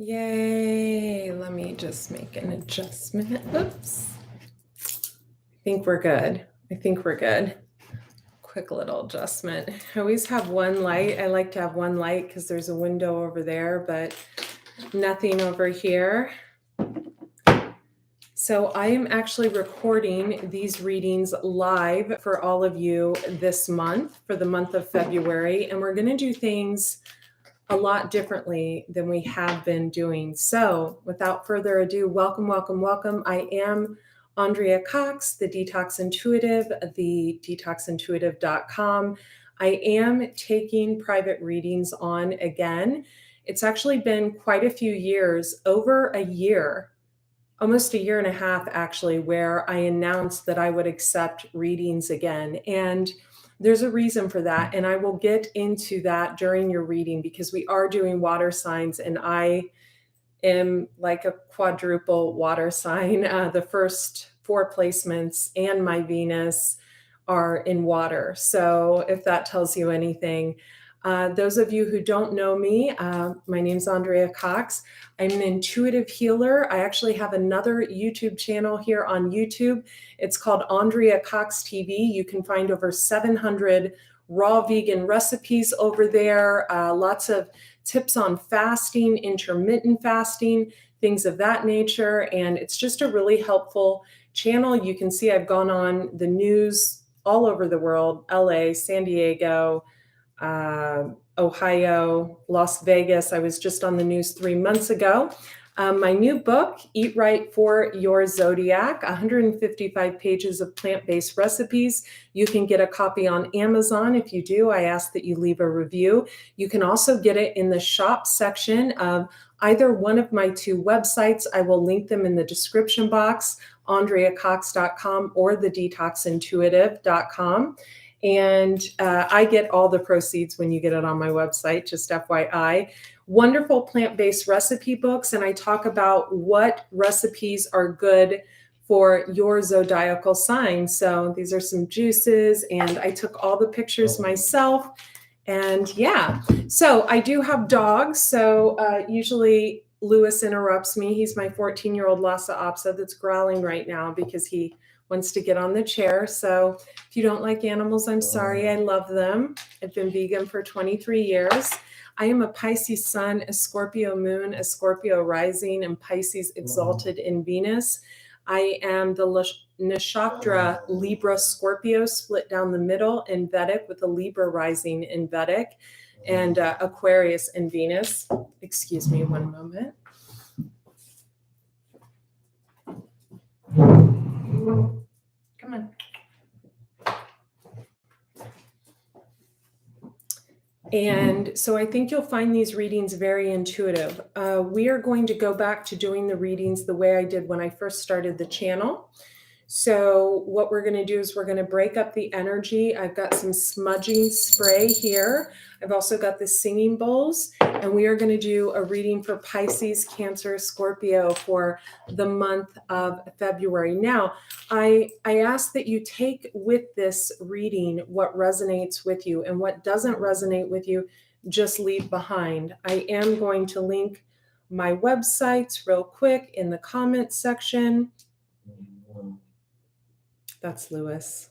Yay. Let me just make an adjustment. Oops. I think we're good. Quick little adjustment. I always have one light. I like to have one light because there's a window over there, but nothing over here. So I am actually recording these readings live for all of you this month, for the month of February, and we're going to do things a lot differently than we have been doing. So without further ado, welcome, welcome, welcome. I am Andrea Cox, the Detox Intuitive, the detoxintuitive.com. I am taking private readings on again. It's actually been quite a few years, over a year, almost a year and a half actually, where I announced that I would accept readings again. And there's a reason for that. And I will get into that during your reading because we are doing water signs and I am like a quadruple water sign. The first 4 placements and my Venus are in water. So if that tells you anything, those of you who don't know me, my name's Andrea Cox. I'm an intuitive healer. I actually have another YouTube channel here on YouTube. It's called Andrea Cox TV. You can find over 700 raw vegan recipes over there, lots of tips on fasting, intermittent fasting, things of that nature. And it's just a really helpful channel. You can see I've gone on the news all over the world, LA, San Diego, Ohio, Las Vegas. I was just on the news 3 months ago. My new book, Eat Right for Your Zodiac, 155 pages of plant-based recipes. You can get a copy on Amazon. If you do, I ask that you leave a review. You can also get it in the shop section of either one of my 2 websites. I will link them in the description box, andreacox.com or the detoxintuitive.com. And I get all the proceeds when you get it on my website, just FYI. Wonderful plant-based recipe books, and I talk about what recipes are good for your zodiacal sign. So these are some juices, and I took all the pictures myself. And yeah, so I do have dogs. So usually Lewis interrupts me. He's my 14-year-old Lhasa Apso that's growling right now because he wants to get on the chair. So if you don't like animals, I'm sorry. I love them. I've been vegan for 23 years. I am a Pisces sun, a Scorpio moon, a Scorpio rising, and Pisces exalted in Venus. I am the Nakshatra Libra Scorpio split down the middle in Vedic with a Libra rising in Vedic and Aquarius in Venus. Excuse me one moment. Come on. And so I think you'll find these readings very intuitive. We are going to go back to doing the readings the way I did when I first started the channel. So what we're going to do is we're going to break up the energy. I've got some smudging spray here. I've also got the singing bowls, and we are going to do a reading for Pisces, Cancer, Scorpio for the month of February. Now, I ask that you take with this reading what resonates with you, and what doesn't resonate with you, just leave behind. I am going to link my websites real quick in the comments section. That's Lewis.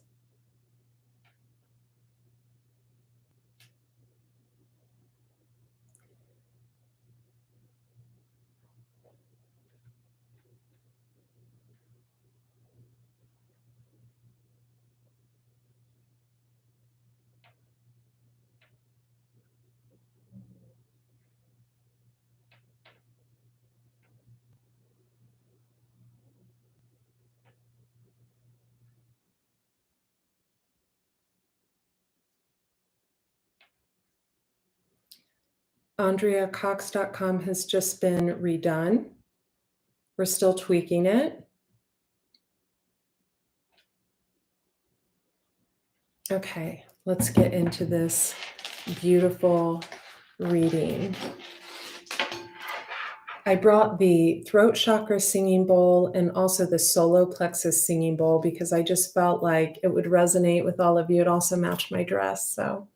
AndreaCox.com has just been redone. We're still tweaking it. Okay, let's get into this beautiful reading. I brought the throat chakra singing bowl and also the solar plexus singing bowl because I just felt like it would resonate with all of you. It also matched my dress, so.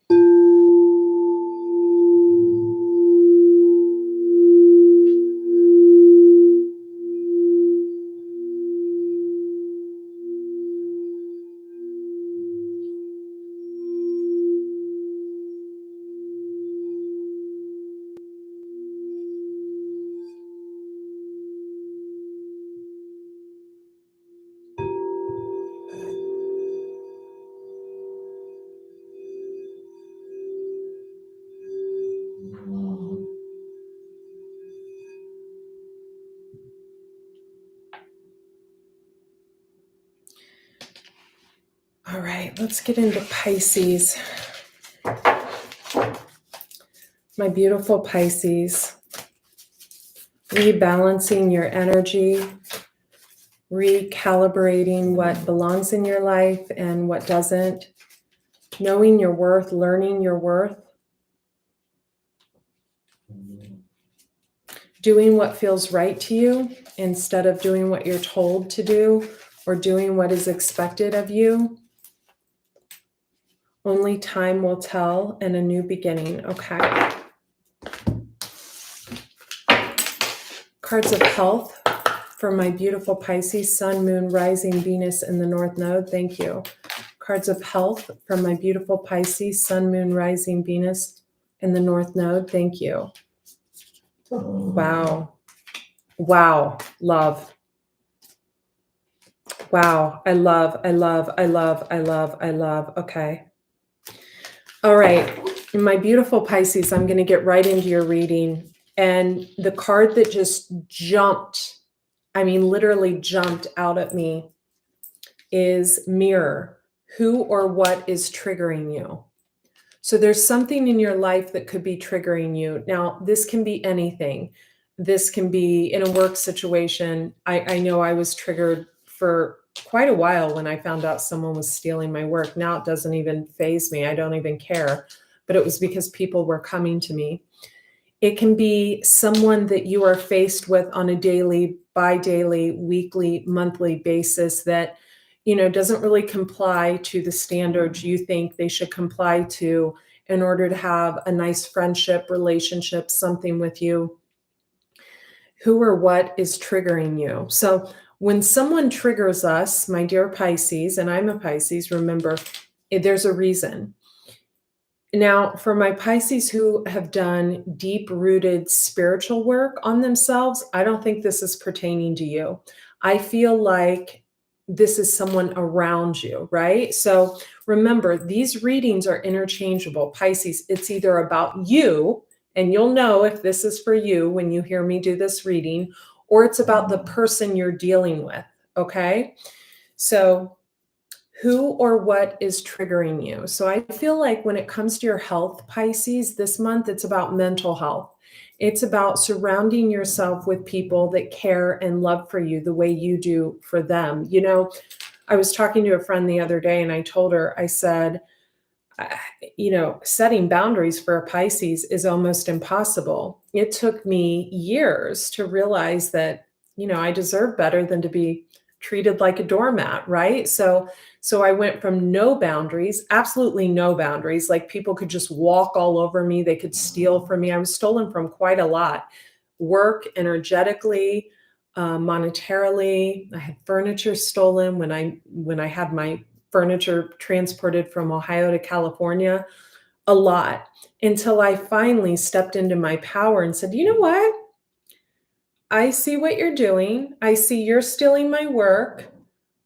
let's get into Pisces. My beautiful Pisces. Rebalancing your energy, recalibrating what belongs in your life and what doesn't, knowing your worth, learning your worth, doing what feels right to you instead of doing what you're told to do or doing what is expected of you. Only time will tell, and a new beginning. Okay. Cards of health for my beautiful Pisces, Sun, Moon, Rising, Venus in the North Node. Thank you. Cards of health for my beautiful Pisces, Sun, Moon, Rising, Venus in the North Node. Thank you. Wow. Wow. Love. Wow. I love. Okay. All right. My beautiful Pisces, I'm going to get right into your reading. And the card that just jumped, I mean, literally jumped out at me is Mirror. Who or what is triggering you? So there's something in your life that could be triggering you. Now, this can be anything. This can be in a work situation. I know I was triggered for quite a while when I found out someone was stealing my work. Now it doesn't even faze me. I don't even care. But it was because people were coming to me. It can be someone that you are faced with on a daily, bi-daily, weekly, monthly basis that, doesn't really comply to the standards you think they should comply to in order to have a nice friendship, relationship, something with you. Who or what is triggering you? So when someone triggers us, my dear Pisces, and I'm a Pisces, remember, there's a reason. Now, for my Pisces who have done deep-rooted spiritual work on themselves, I don't think this is pertaining to you. I feel like this is someone around you, right? So remember, these readings are interchangeable. Pisces, it's either about you, and you'll know if this is for you when you hear me do this reading, or it's about the person you're dealing with, okay? So who or what is triggering you? So I feel like when it comes to your health, Pisces, this month, it's about mental health. It's about surrounding yourself with people that care and love for you the way you do for them. I was talking to a friend the other day and I told her, I said, setting boundaries for a Pisces is almost impossible. It took me years to realize that, I deserve better than to be treated like a doormat, right? So I went from no boundaries, absolutely no boundaries. Like people could just walk all over me. They could steal from me. I was stolen from quite a lot. Work, energetically, monetarily. I had furniture stolen when I had my furniture transported from Ohio to California, a lot, until I finally stepped into my power and said, you know what? I see what you're doing. I see you're stealing my work.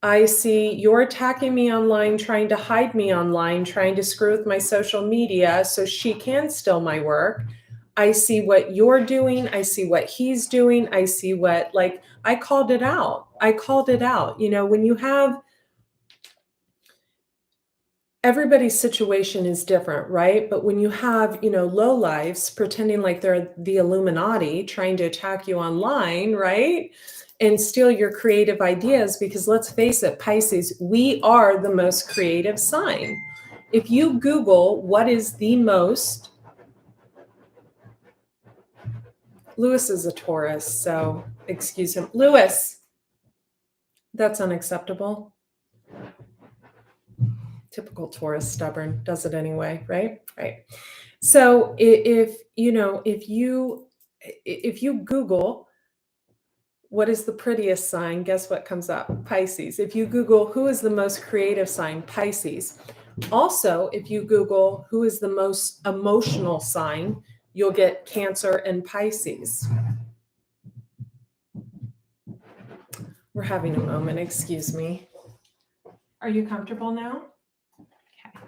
I see you're attacking me online, trying to hide me online, trying to screw with my social media so she can steal my work. I see what you're doing. I see what he's doing. I see what, I called it out. When you have, everybody's situation is different, right? But when you have, low lives pretending like they're the Illuminati trying to attack you online, right? And steal your creative ideas, because let's face it, Pisces, we are the most creative sign. If you Google what is the most, Lewis is a Taurus, so excuse him. Lewis, that's unacceptable. Typical Taurus, stubborn, does it anyway, right? Right. So if you Google what is the prettiest sign, guess what comes up? Pisces. If you Google who is the most creative sign, Pisces. Also, if you Google who is the most emotional sign, you'll get Cancer and Pisces. We're having a moment, excuse me. Are you comfortable now? Okay.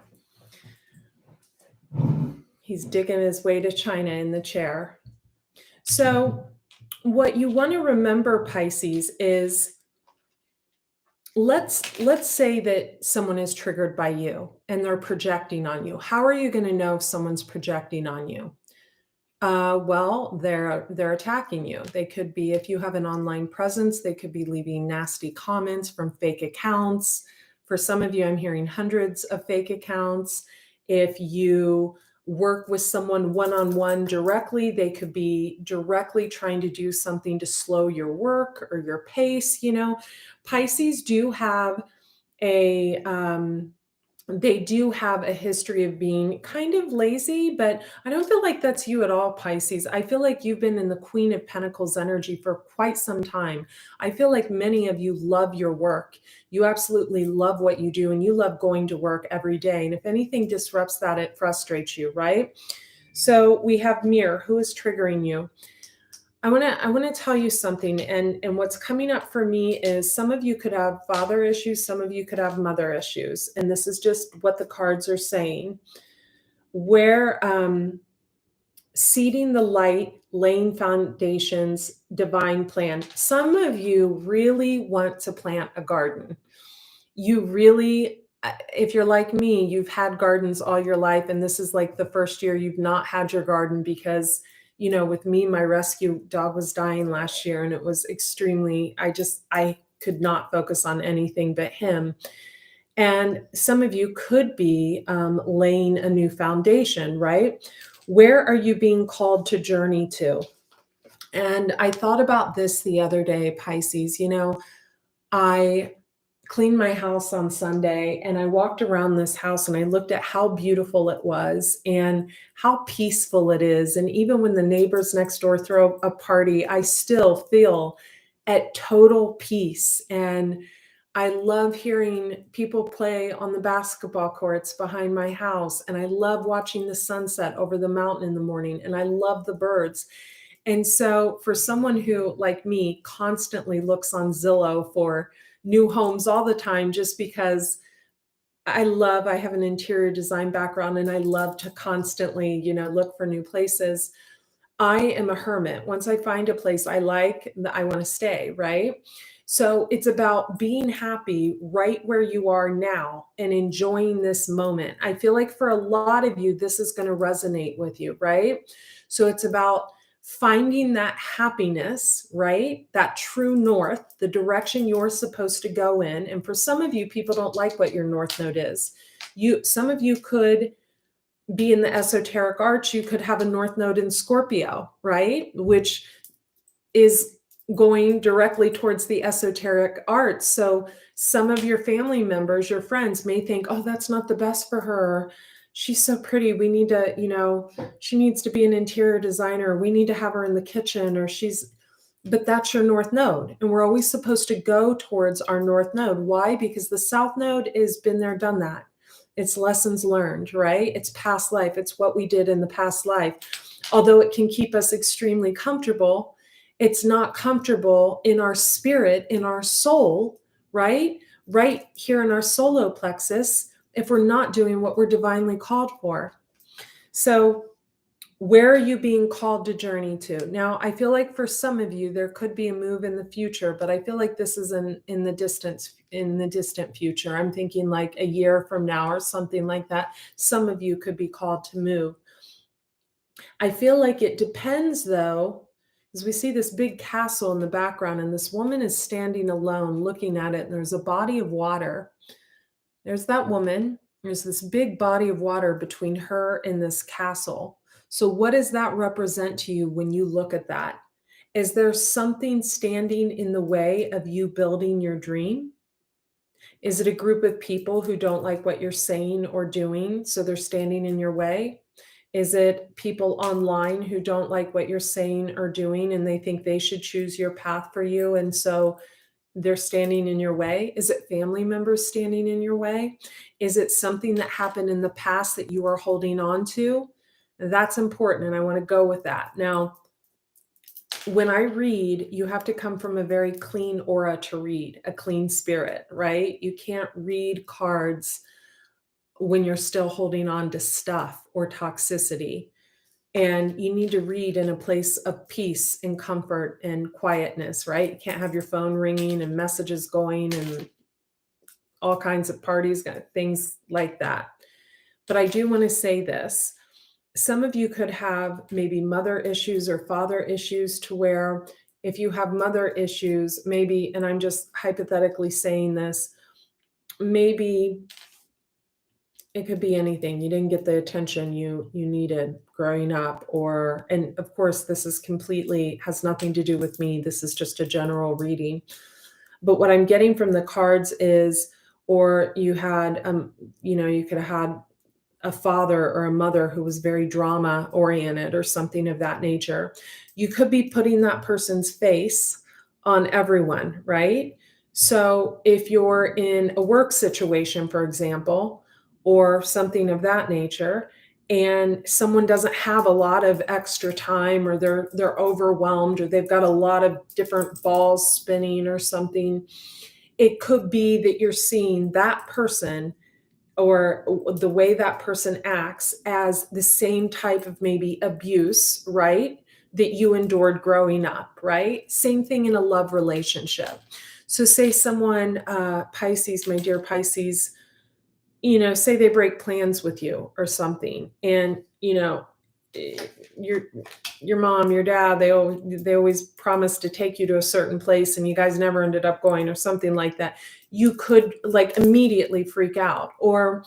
He's digging his way to China in the chair. So what you want to remember, Pisces, is let's say that someone is triggered by you and they're projecting on you. How are you going to know if someone's projecting on you? Well, they're attacking you. They could be, if you have an online presence, they could be leaving nasty comments from fake accounts. For some of you, I'm hearing hundreds of fake accounts. If you work with someone one-on-one directly, they could be directly trying to do something to slow your work or your pace. Pisces do have a they do have a history of being kind of lazy, but I don't feel like that's you at all, Pisces. I feel like you've been in the Queen of Pentacles energy for quite some time. I feel like many of you love your work. You absolutely love what you do and you love going to work every day. And if anything disrupts that, it frustrates you, right? So we have Mirror, who is triggering you. I want to tell you something, and what's coming up for me is some of you could have father issues, some of you could have mother issues, and this is just what the cards are saying. Where seeding the light, laying foundations, divine plan. Some of you really want to plant a garden. You really, if you're like me, you've had gardens all your life, and this is like the first year you've not had your garden because, with me, my rescue dog was dying last year, and it was extremely, I could not focus on anything but him. And some of you could be laying a new foundation, right? Where are you being called to journey to? And I thought about this the other day, Pisces. I cleaned my house on Sunday and I walked around this house and I looked at how beautiful it was and how peaceful it is. And even when the neighbors next door throw a party, I still feel at total peace. And I love hearing people play on the basketball courts behind my house. And I love watching the sunset over the mountain in the morning. And I love the birds. And so, for someone who, like me, constantly looks on Zillow for new homes all the time, just because I have an interior design background and I love to constantly, look for new places. I am a hermit. Once I find a place I like, I want to stay, right? So it's about being happy right where you are now and enjoying this moment. I feel like for a lot of you, this is going to resonate with you, right? So it's about finding that happiness, right? That true north, the direction you're supposed to go in. And for some of you, people don't like what your north node is. Some of you could be in the esoteric arts, you could have a north node in Scorpio, right? Which is going directly towards the esoteric arts. So some of your family members, your friends may think, oh, that's not the best for her. She's so pretty. We need to, she needs to be an interior designer. We need to have her in the kitchen, but that's your north node. And we're always supposed to go towards our north node. Why? Because the south node is been there, done that. It's lessons learned, right? It's past life. It's what we did in the past life. Although it can keep us extremely comfortable, it's not comfortable in our spirit, in our soul, right? Right here in our solar plexus, if we're not doing what we're divinely called for. So, where are you being called to journey to? Now, I feel like for some of you, there could be a move in the future, but I feel like this is in the distant future. I'm thinking like a year from now or something like that. Some of you could be called to move. I feel like it depends though, as we see this big castle in the background and this woman is standing alone looking at it, and there's a body of water. There's that woman. There's this big body of water between her and this castle. So, what does that represent to you when you look at that? Is there something standing in the way of you building your dream? Is it a group of people who don't like what you're saying or doing, so they're standing in your way? Is it people online who don't like what you're saying or doing and they think they should choose your path for you, and so they're standing in your way? Is it family members standing in your way? Is it something that happened in the past that you are holding on to? That's important, and I want to go with that. Now, when I read, you have to come from a very clean aura to read, a clean spirit, right? You can't read cards when you're still holding on to stuff or toxicity. And you need to read in a place of peace and comfort and quietness, right? You can't have your phone ringing and messages going and all kinds of parties, things like that. But I do want to say this. Some of you could have maybe mother issues or father issues, to where if you have mother issues, maybe, and I'm just hypothetically saying this, maybe it could be anything. You didn't get the attention you needed growing up, or, and of course this is completely, has nothing to do with me. This is just a general reading. But what I'm getting from the cards is, or you had, you could have had a father or a mother who was very drama oriented or something of that nature. You could be putting that person's face on everyone, right? So if you're in a work situation, for example, or something of that nature, and someone doesn't have a lot of extra time, or they're overwhelmed, or they've got a lot of different balls spinning or something, it could be that you're seeing that person, or the way that person acts, as the same type of maybe abuse, right? That you endured growing up, right? Same thing in a love relationship. So say someone, Pisces, my dear Pisces, say they break plans with you or something, and, your mom, your dad, they always promised to take you to a certain place, and you guys never ended up going, or something like that. You could like immediately freak out. Or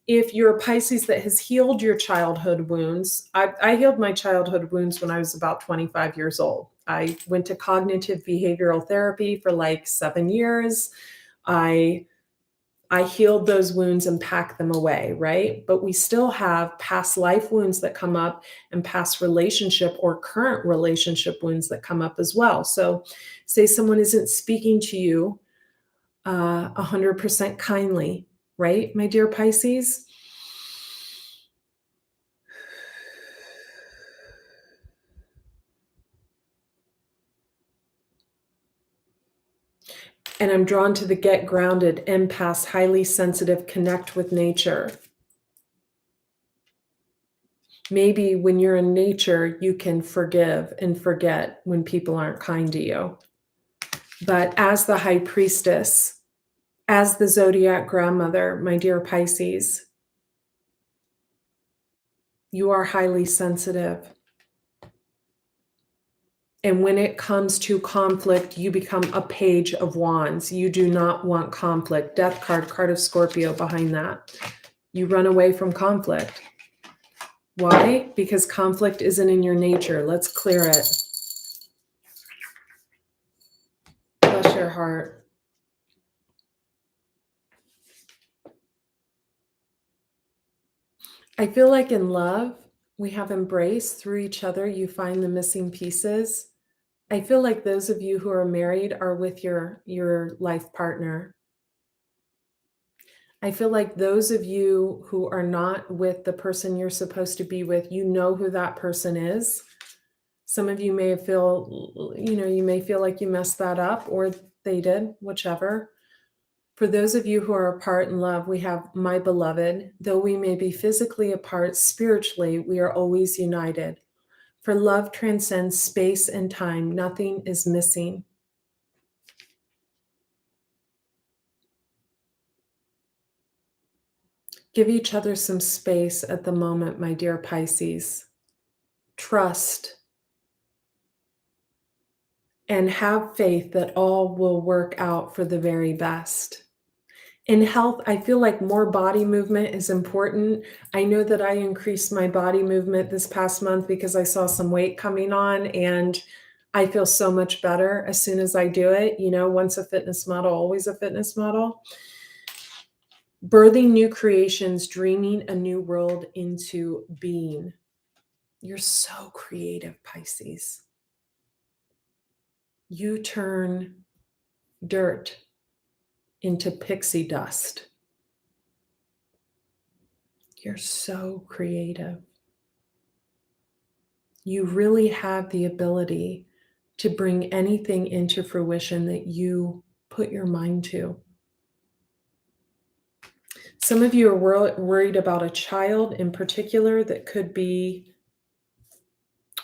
if you're a Pisces that has healed your childhood wounds, I healed my childhood wounds when I was about 25 years old. I went to cognitive behavioral therapy for like 7 years. I healed those wounds and packed them away, right? But we still have past life wounds that come up, and past relationship or current relationship wounds that come up as well. So say someone isn't speaking to you 100% kindly, right, my dear Pisces? And I'm drawn to the get grounded, empaths, highly sensitive, connect with nature. Maybe when you're in nature, you can forgive and forget when people aren't kind to you. But as the high priestess, as the zodiac grandmother, my dear Pisces, you are highly sensitive. And when it comes to conflict, you become a page of wands. You do not want conflict. Death card, card of Scorpio behind that. You run away from conflict. Why? Because conflict isn't in your nature. Let's clear it. Bless your heart. I feel like in love, we have embrace through each other. You find the missing pieces. I feel like those of you who are married are with your life partner. I feel like those of you who are not with the person you're supposed to be with, you know who that person is. Some of you may feel, you may feel like you messed that up, or they did, whichever. For those of you who are apart in love, we have my beloved. Though we may be physically apart, spiritually, we are always united. For love transcends space and time. Nothing is missing. Give each other some space at the moment, my dear Pisces. Trust and have faith that all will work out for the very best. In health, I feel like more body movement is important. I know that I increased my body movement this past month because I saw some weight coming on, and I feel so much better as soon as I do it. Once a fitness model, always a fitness model. Birthing new creations, dreaming a new world into being. You're so creative, Pisces. You turn dirt into pixie dust. You're so creative. You really have the ability to bring anything into fruition that you put your mind to. Some of you are worried about a child in particular that could be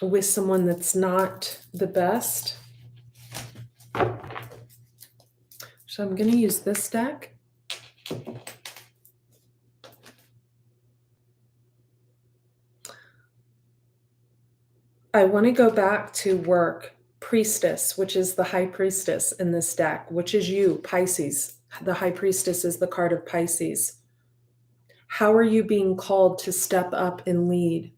with someone that's not the best. So I'm going to use this deck. I want to go back to work. Priestess, which is the high priestess in this deck, which is you, Pisces. The high priestess is the card of Pisces. How are you being called to step up and lead?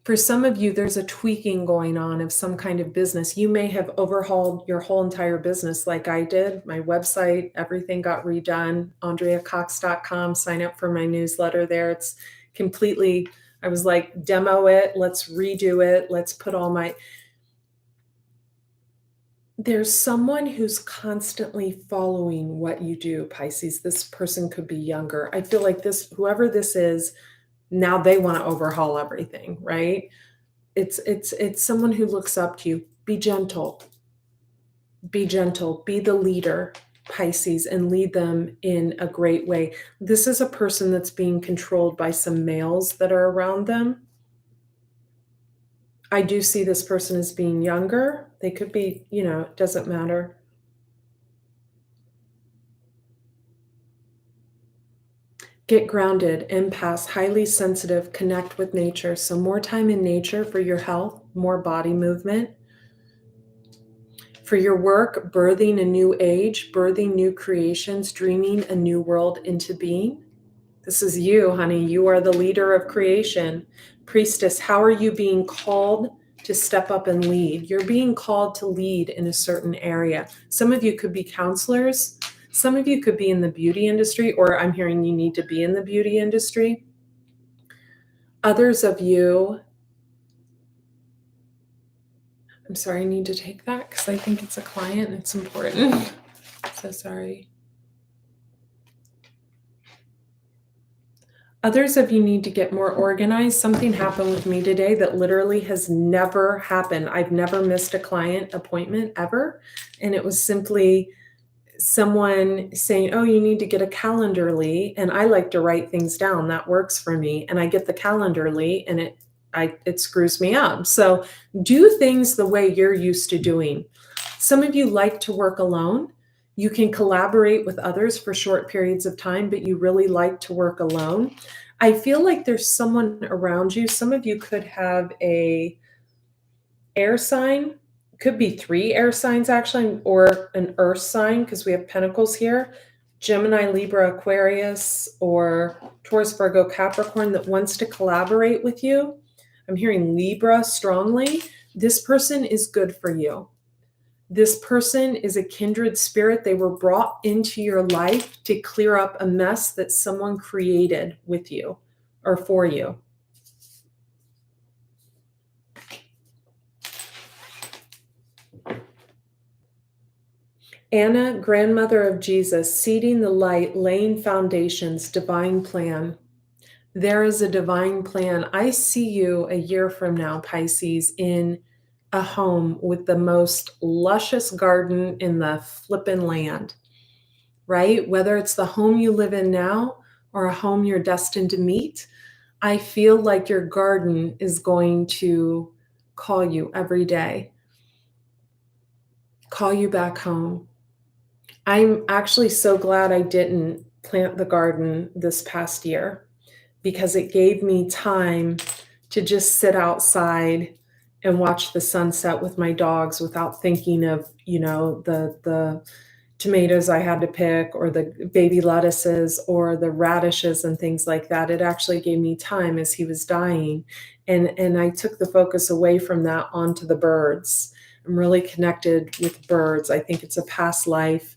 For some of you, there's a tweaking going on of some kind of business. You may have overhauled your whole entire business like I did. My website, everything got redone. AndreaCox.com. Sign up for my newsletter there. It's completely, I was like, demo it. Let's redo it. Let's put all my... There's someone who's constantly following what you do, Pisces. This person could be younger. I feel like this, whoever this is, now they want to overhaul everything, right? It's someone who looks up to you. Be gentle. Be gentle. Be the leader, Pisces, and lead them in a great way. This is a person that's being controlled by some males that are around them. I do see this person as being younger. They could be, it doesn't matter. Get grounded, empaths, highly sensitive, connect with nature. So more time in nature for your health, more body movement. For your work, birthing a new age, birthing new creations, dreaming a new world into being. This is you, honey. You are the leader of creation. Priestess, how are you being called to step up and lead? You're being called to lead in a certain area. Some of you could be counselors. Some of you could be in the beauty industry, or I'm hearing you need to be in the beauty industry. Others of you, I'm sorry, I need to take that because I think it's a client and it's important. So sorry. Others of you need to get more organized. Something happened with me today that literally has never happened. I've never missed a client appointment ever. And it was simply someone saying, oh, you need to get a Calendarly. And I like to write things down. That works for me. And I get the Calendarly and it screws me up. So do things the way you're used to doing. Some of you like to work alone. You can collaborate with others for short periods of time, but you really like to work alone. I feel like there's someone around you. Some of you could have a air sign, could be 3 air signs actually, or an earth sign because we have pentacles here. Gemini, Libra, Aquarius, or Taurus, Virgo, Capricorn that wants to collaborate with you. I'm hearing Libra strongly. This person is good for you. This person is a kindred spirit. They were brought into your life to clear up a mess that someone created with you or for you. Anna, grandmother of Jesus, seeding the light, laying foundations, divine plan. There is a divine plan. I see you a year from now, Pisces, in a home with the most luscious garden in the flippin' land, right? Whether it's the home you live in now or a home you're destined to meet, I feel like your garden is going to call you every day, call you back home. I'm actually so glad I didn't plant the garden this past year because it gave me time to just sit outside and watch the sunset with my dogs without thinking of, the tomatoes I had to pick or the baby lettuces or the radishes and things like that. It actually gave me time as he was dying. And I took the focus away from that onto the birds. I'm really connected with birds. I think it's a past life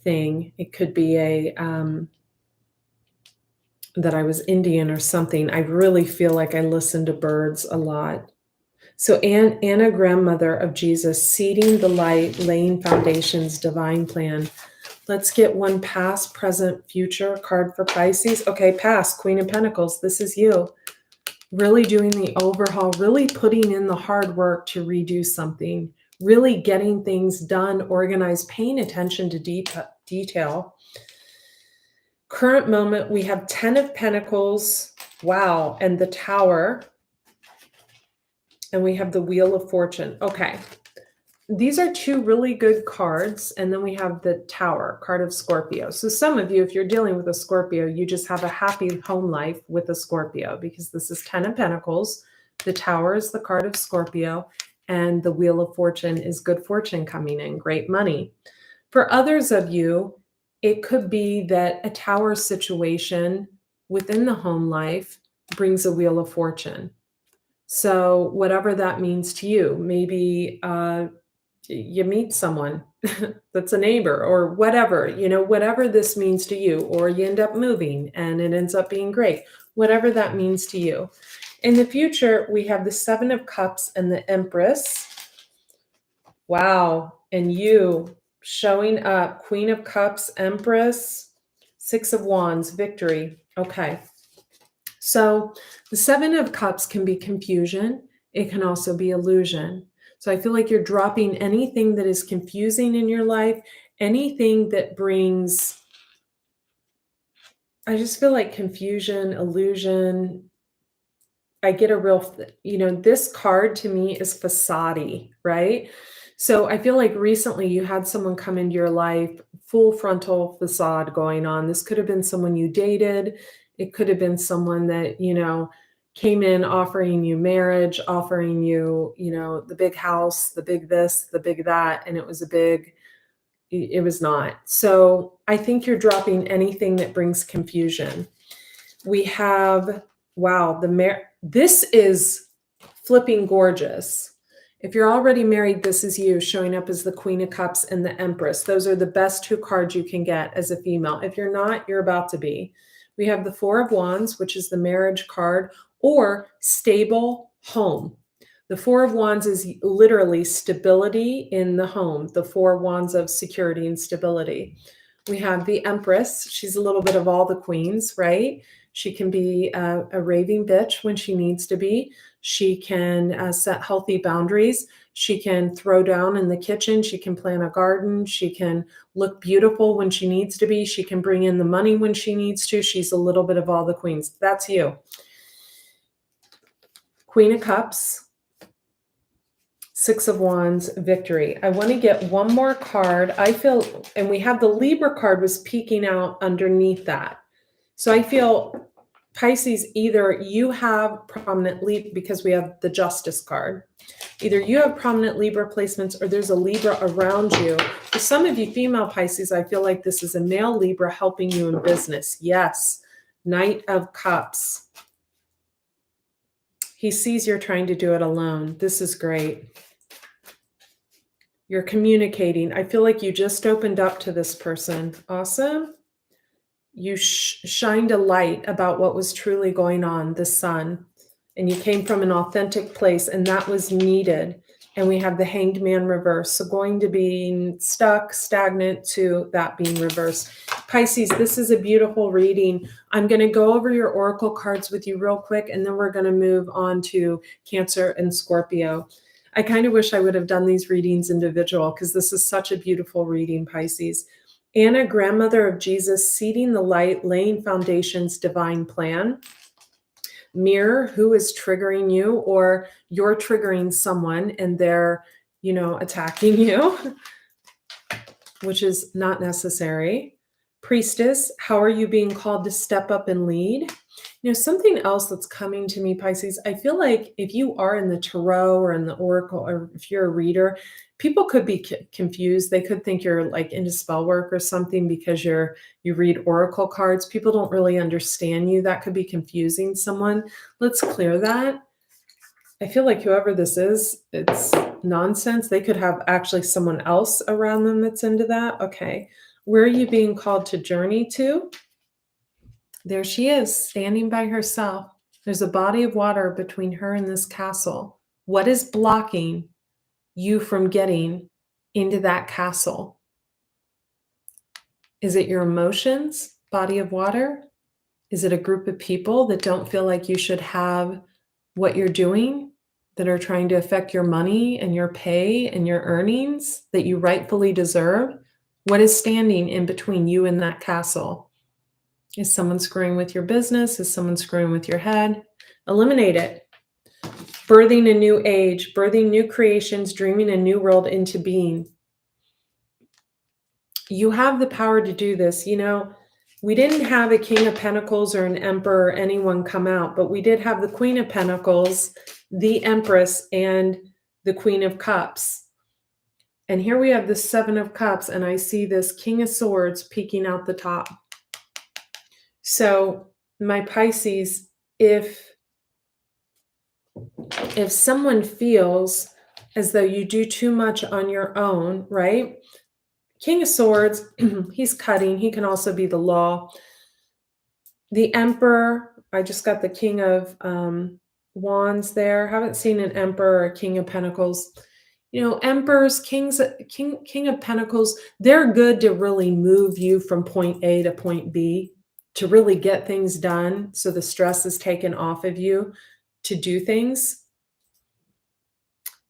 thing. It could be that I was Indian or something. I really feel like I listen to birds a lot. So Anna, grandmother of Jesus, seeding the light, laying foundations, divine plan. Let's get one past, present, future card for Pisces. Okay, past, Queen of Pentacles. This is you. Really doing the overhaul, really putting in the hard work to redo something, really getting things done, organized, paying attention to detail. Current moment, we have 10 of Pentacles, wow, and the Tower, and we have the Wheel of Fortune. Okay, these are two really good cards. And then we have the Tower, card of Scorpio. So some of you, if you're dealing with a Scorpio, you just have a happy home life with a Scorpio, because this is 10 of Pentacles. The Tower is the card of Scorpio, and the Wheel of Fortune is good fortune coming in, great money. For others of you, it could be that a Tower situation within the home life brings a Wheel of Fortune. So whatever that means to you, maybe you meet someone that's a neighbor or whatever, whatever this means to you, or you end up moving and it ends up being great, whatever that means to you. In the future, we have the Seven of Cups and the Empress. Wow. And you showing up, Queen of Cups, Empress, Six of Wands, victory. Okay. So the Seven of Cups can be confusion. It can also be illusion. So I feel like you're dropping anything that is confusing in your life, anything that brings, I just feel like confusion, illusion. I get a real, this card to me is facade, right? So I feel like recently you had someone come into your life, full frontal facade going on. This could have been someone you dated. It could have been someone that, came in offering you marriage, offering you, the big house, the big this, the big that, and it was not. So I think you're dropping anything that brings confusion. We have, wow, this is flipping gorgeous. If you're already married, this is you showing up as the Queen of Cups and the Empress. Those are the best two cards you can get as a female. If you're not, you're about to be. We have the Four of Wands, which is the marriage card, or stable home. The Four of Wands is literally stability in the home, the Four Wands of security and stability. We have the Empress. She's a little bit of all the queens, right? She can be a raving bitch when she needs to be. She can set healthy boundaries. She can throw down in the kitchen. She can plant a garden. She can look beautiful when she needs to be. She can bring in the money when she needs to. She's a little bit of all the queens. That's you. Queen of Cups, Six of Wands, victory. I want to get one more card. I feel, and we have the Libra card was peeking out underneath that. So I feel, Pisces, either you have prominent Libra, because we have the Justice card. Either you have prominent Libra placements or there's a Libra around you. For some of you female Pisces, I feel like this is a male Libra helping you in business. Yes. Knight of Cups. He sees you're trying to do it alone. This is great. You're communicating. I feel like you just opened up to this person. Awesome. You shined a light about what was truly going on, the sun, and you came from an authentic place, and that was needed. And we have the Hanged Man reverse. So going to being stuck, stagnant, to that being reversed. Pisces, this is a beautiful reading. I'm going to go over your oracle cards with you real quick, and then we're going to move on to Cancer and Scorpio. I kind of wish I would have done these readings individual, because this is such a beautiful reading, Pisces. Anna, grandmother of Jesus, seeding the light, laying foundations, divine plan. Mirror, who is triggering you, or you're triggering someone and they're, attacking you, which is not necessary. Priestess, how are you being called to step up and lead? Something else that's coming to me, Pisces, I feel like if you are in the tarot or in the oracle, or if you're a reader, people could be confused. They could think you're like into spell work or something because you read oracle cards. People don't really understand you. That could be confusing someone. Let's clear that. I feel like whoever this is, it's nonsense. They could have actually someone else around them that's into that. Okay. Where are you being called to journey to? There she is, standing by herself. There's a body of water between her and this castle. What is blocking you from getting into that castle? Is it your emotions, body of water? Is it a group of people that don't feel like you should have what you're doing, that are trying to affect your money and your pay and your earnings that you rightfully deserve? What is standing in between you and that castle? Is someone screwing with your business? Is someone screwing with your head? Eliminate it. Birthing a new age, birthing new creations, dreaming a new world into being. You have the power to do this. You know, we didn't have a King of Pentacles or an Emperor or anyone come out, but we did have the Queen of Pentacles, the Empress, and the Queen of Cups. And here we have the Seven of Cups, and I see this King of Swords peeking out the top. So, my Pisces, if someone feels as though you do too much on your own, right? King of Swords, he's cutting. He can also be the law. The Emperor, I just got the King of Wands there. Haven't seen an Emperor or a King of Pentacles. You know, Emperors, King of Pentacles, they're good to really move you from point A to point B, to really get things done so the stress is taken off of you to do things.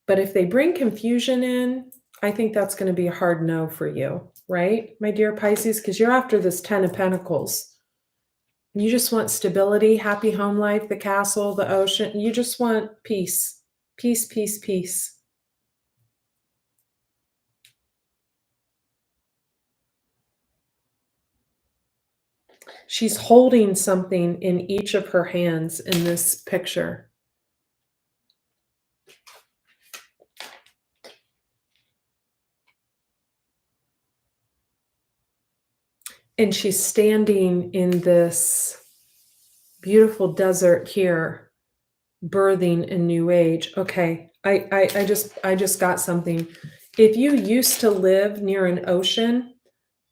But if they bring confusion in, I think that's going to be a hard no for you, right, my dear Pisces? Because you're after this 10 of Pentacles. You just want stability, happy home life, the castle, the ocean. You just want peace, peace, peace, peace. She's holding something in each of her hands in this picture. And she's standing in this beautiful desert here, birthing a new age. Okay, I just got something. If you used to live near an ocean,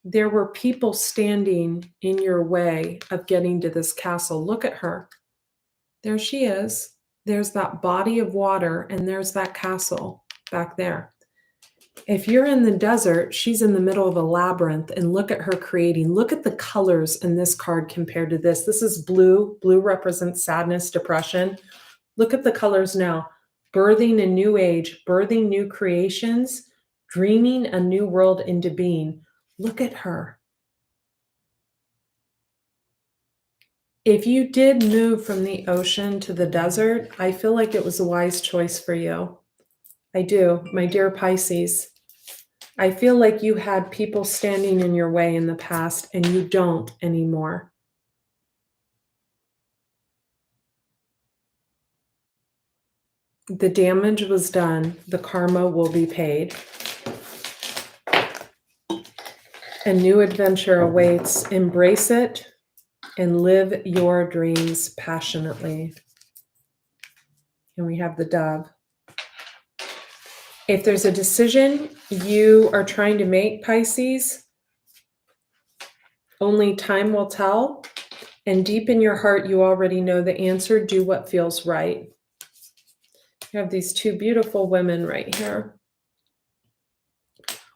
there were people standing in your way of getting to this castle. Look at her. There she is. There's that body of water, and there's that castle back there. If you're in the desert, she's in the middle of a labyrinth, and look at her creating. Look at the colors in this card compared to this. This is blue. Blue represents sadness, depression. Look at the colors now. Birthing a new age, birthing new creations, dreaming a new world into being. Look at her. If you did move from the ocean to the desert, I feel like it was a wise choice for you. I do, my dear Pisces. I feel like you had people standing in your way in the past, and you don't anymore. The damage was done. The karma will be paid. A new adventure awaits. Embrace it and live your dreams passionately. And we have the Dove. If there's a decision you are trying to make, Pisces, only time will tell. And deep in your heart, you already know the answer. Do what feels right. You have these two beautiful women right here.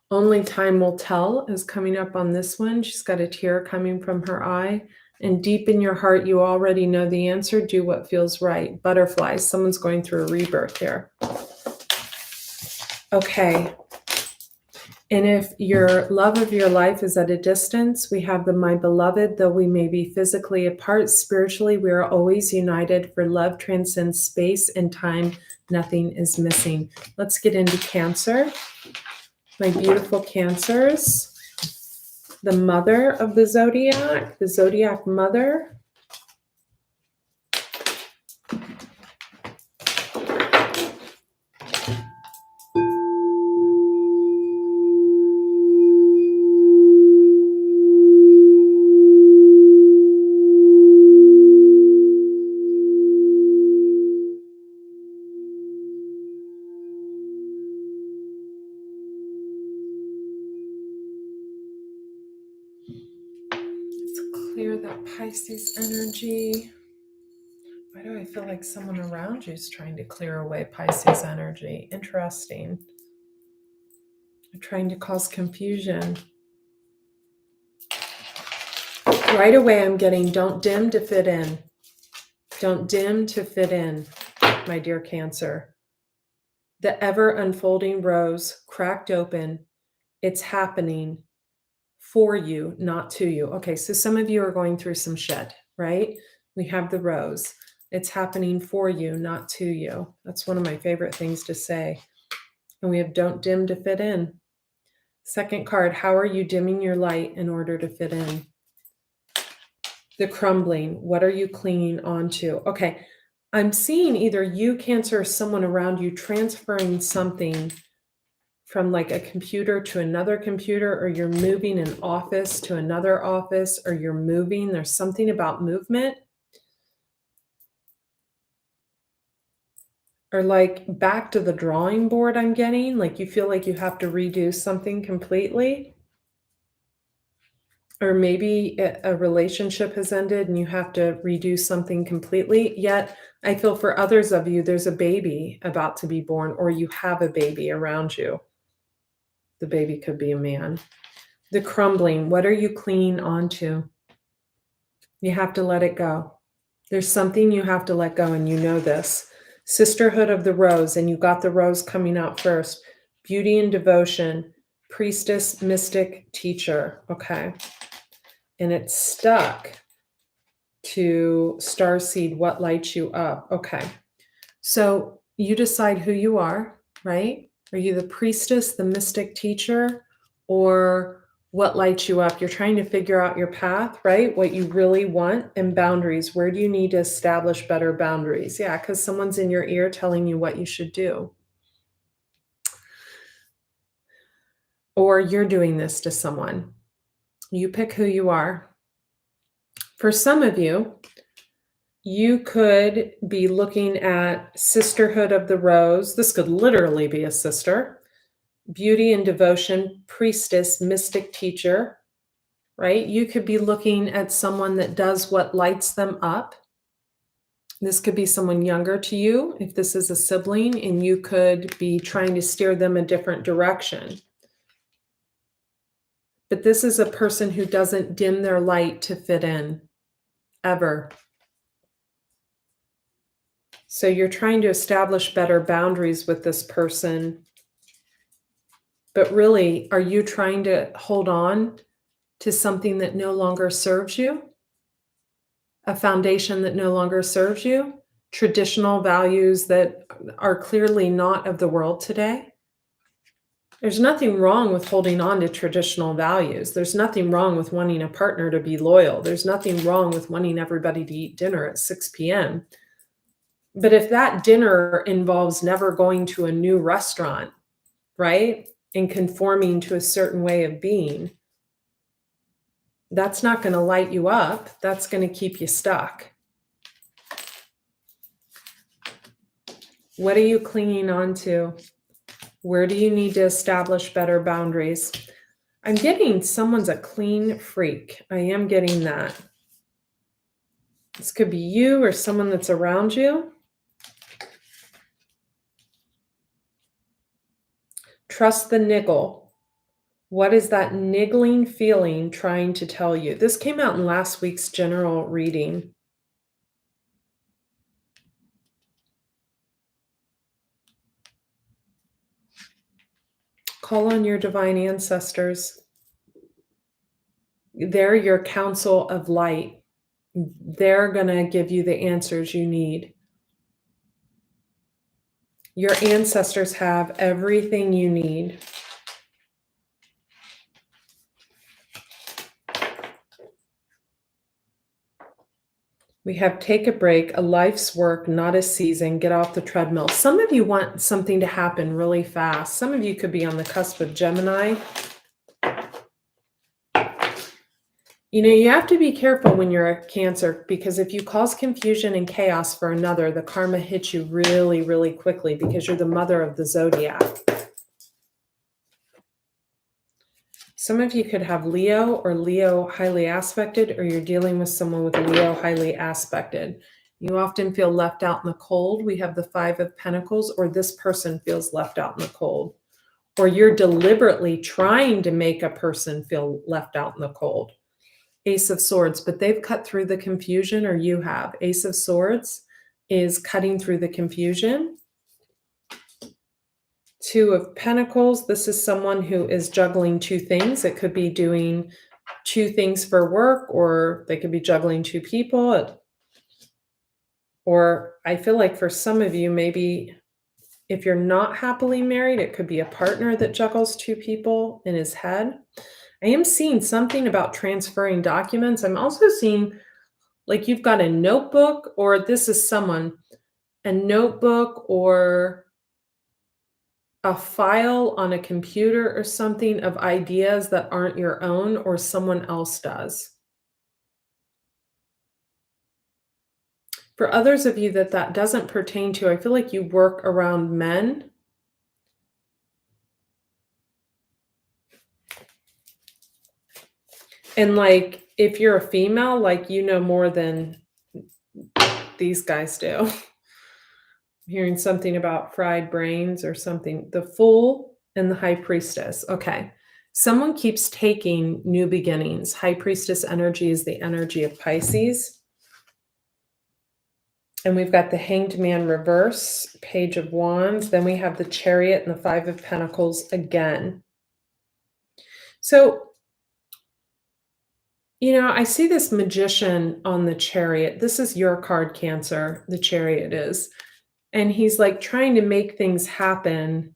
Only time will tell is coming up on this one. She's got a tear coming from her eye. And deep in your heart, you already know the answer. Do what feels right. Butterflies. Someone's going through a rebirth here. Okay. And if your love of your life is at a distance, we have the my beloved, though we may be physically apart, spiritually, we are always united, for love transcends space and time. Nothing is missing. Let's get into Cancer. My beautiful Cancers. The mother of the Zodiac mother. Clear that Pisces energy. Why do I feel like someone around you is trying to clear away Pisces energy? Interesting. They're trying to cause confusion. Right away, I'm getting don't dim to fit in. Don't dim to fit in, my dear Cancer. The ever unfolding rose cracked open. It's happening for you, not to you. Okay, so some of you are going through some shit, right? We have the rose. It's happening for you, not to you. That's one of my favorite things to say. And we have don't dim to fit in. Second card, how are you dimming your light in order to fit in? The crumbling, what are you clinging onto? Okay, I'm seeing either you, Cancer, or someone around you transferring something from like a computer to another computer, or you're moving an office to another office, or you're moving. There's something about movement. Or like back to the drawing board, I'm getting. Like you feel like you have to redo something completely. Or maybe a relationship has ended and you have to redo something completely. Yet I feel for others of you, there's a baby about to be born, or you have a baby around you. The baby could be a man. The crumbling, what are you clinging onto? You have to let it go. There's something you have to let go, and you know this. Sisterhood of the Rose, and you got the rose coming out first. Beauty and devotion, priestess, mystic, teacher. Okay. And it's stuck to starseed, what lights you up. Okay. So you decide who you are, right? Are you the priestess, the mystic teacher, or what lights you up? You're trying to figure out your path, right? What you really want, and boundaries. Where do you need to establish better boundaries? Yeah, because someone's in your ear telling you what you should do. Or you're doing this to someone. You pick who you are. For some of you, you could be looking at Sisterhood of the Rose. This could literally be a sister. Beauty and devotion, priestess, mystic teacher, right? You could be looking at someone that does what lights them up. This could be someone younger to you, if this is a sibling, and you could be trying to steer them a different direction. But this is a person who doesn't dim their light to fit in, ever. So you're trying to establish better boundaries with this person. But really, are you trying to hold on to something that no longer serves you? A foundation that no longer serves you? Traditional values that are clearly not of the world today? There's nothing wrong with holding on to traditional values. There's nothing wrong with wanting a partner to be loyal. There's nothing wrong with wanting everybody to eat dinner at 6 p.m. But if that dinner involves never going to a new restaurant, right, and conforming to a certain way of being, that's not going to light you up. That's going to keep you stuck. What are you clinging on to? Where do you need to establish better boundaries? I'm getting someone's a clean freak. I am getting that. This could be you or someone that's around you. Trust the niggle. What is that niggling feeling trying to tell you? This came out in last week's general reading. Call on your divine ancestors. They're your council of light. They're going to give you the answers you need. Your ancestors have everything you need. We have take a break, a life's work, not a season, get off the treadmill. Some of you want something to happen really fast. Some of you could be on the cusp of Gemini. You know, you have to be careful when you're a Cancer, because if you cause confusion and chaos for another, the karma hits you really, really quickly because you're the mother of the zodiac. Some of you could have Leo or Leo highly aspected, or you're dealing with someone with Leo highly aspected. You often feel left out in the cold. We have the 5 of Pentacles, or this person feels left out in the cold. Or you're deliberately trying to make a person feel left out in the cold. Ace of Swords, but they've cut through the confusion, or you have. Ace of Swords is cutting through the confusion. 2 of Pentacles, this is someone who is juggling 2 things. It could be doing 2 things for work, or they could be juggling 2 people. Or I feel like for some of you, maybe if you're not happily married, it could be a partner that juggles two people in his head. I am seeing something about transferring documents. I'm also seeing like you've got a notebook, or this is someone, a notebook or a file on a computer or something of ideas that aren't your own or someone else does. For others of you that that doesn't pertain to, I feel like you work around men. And like if you're a female, like you know more than these guys do. I'm hearing something about fried brains or something. The Fool and the High Priestess. Okay. Someone keeps taking new beginnings. High Priestess energy is the energy of Pisces. And we've got the Hanged Man reverse, Page of Wands. Then we have the Chariot and the Five of Pentacles again. So, you know, I see this Magician on the Chariot. This is your card, Cancer. The Chariot is. And he's like trying to make things happen,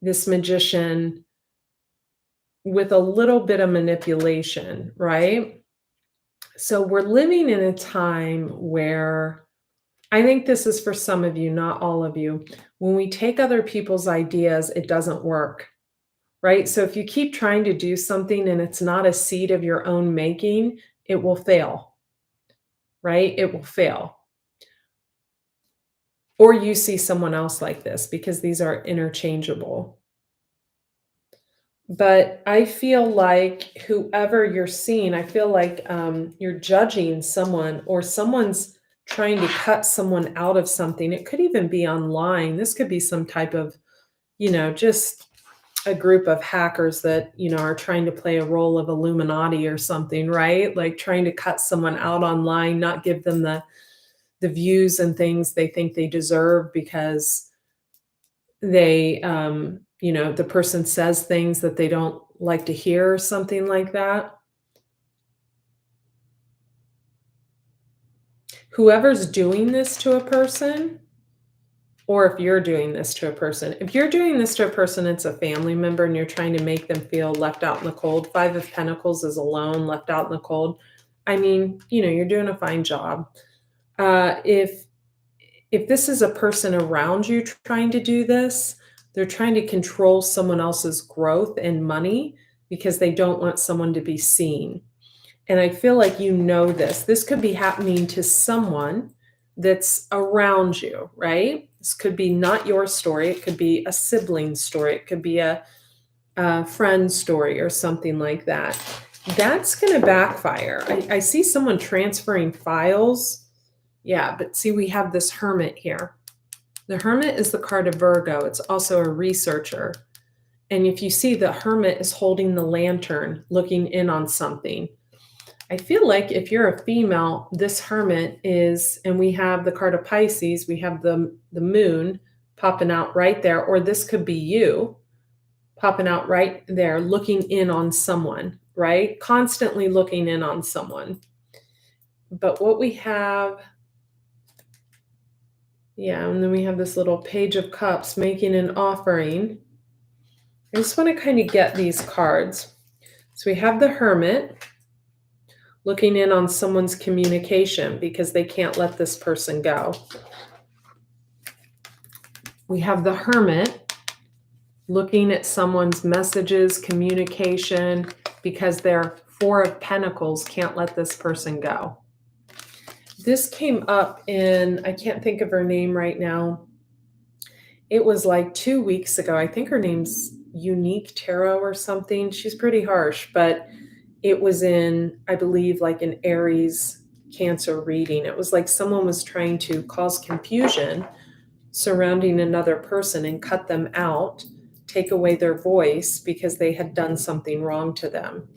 this Magician, with a little bit of manipulation, right? So we're living in a time where I think this is for some of you, not all of you. When we take other people's ideas, it doesn't work, right? So if you keep trying to do something and it's not a seed of your own making, it will fail, right? It will fail. Or you see someone else like this, because these are interchangeable. But I feel like whoever you're seeing, I feel like you're judging someone, or someone's trying to cut someone out of something. It could even be online. This could be some type of, you know, just a group of hackers that, you know, are trying to play a role of Illuminati or something, right? Like trying to cut someone out online, not give them the views and things they think they deserve because they you know, the person says things that they don't like to hear or something like that. Whoever's doing this to a person, or if you're doing this to a person, if you're doing this to a person, it's a family member and you're trying to make them feel left out in the cold. Five of Pentacles is alone, left out in the cold. I mean, you know, you're doing a fine job. If this is a person around you trying to do this, they're trying to control someone else's growth and money because they don't want someone to be seen. And I feel like you know this. This could be happening to someone that's around you, right? This could be not your story. It could be a sibling story. It could be a friend story or something like that. That's going to backfire. I see someone transferring files. Yeah, but see, we have this Hermit here. The Hermit is the card of Virgo. It's also a researcher. And if you see, the Hermit is holding the lantern, looking in on something. I feel like if you're a female, this Hermit is, and we have the card of Pisces, we have the moon popping out right there, or this could be you popping out right there, looking in on someone, right? Constantly looking in on someone. But what we have, yeah, and then we have this little Page of Cups, making an offering. I just want to kind of get these cards. So we have the Hermit looking in on someone's communication because they can't let this person go. We have the Hermit looking at someone's messages, communication, because their Four of Pentacles can't let this person go. This came up in, I can't think of her name right now. It was like 2 weeks ago. I think her name's Unique Tarot or something. She's pretty harsh, but it was in, I believe, like an Aries Cancer reading. It was like someone was trying to cause confusion surrounding another person and cut them out, take away their voice because they had done something wrong to them.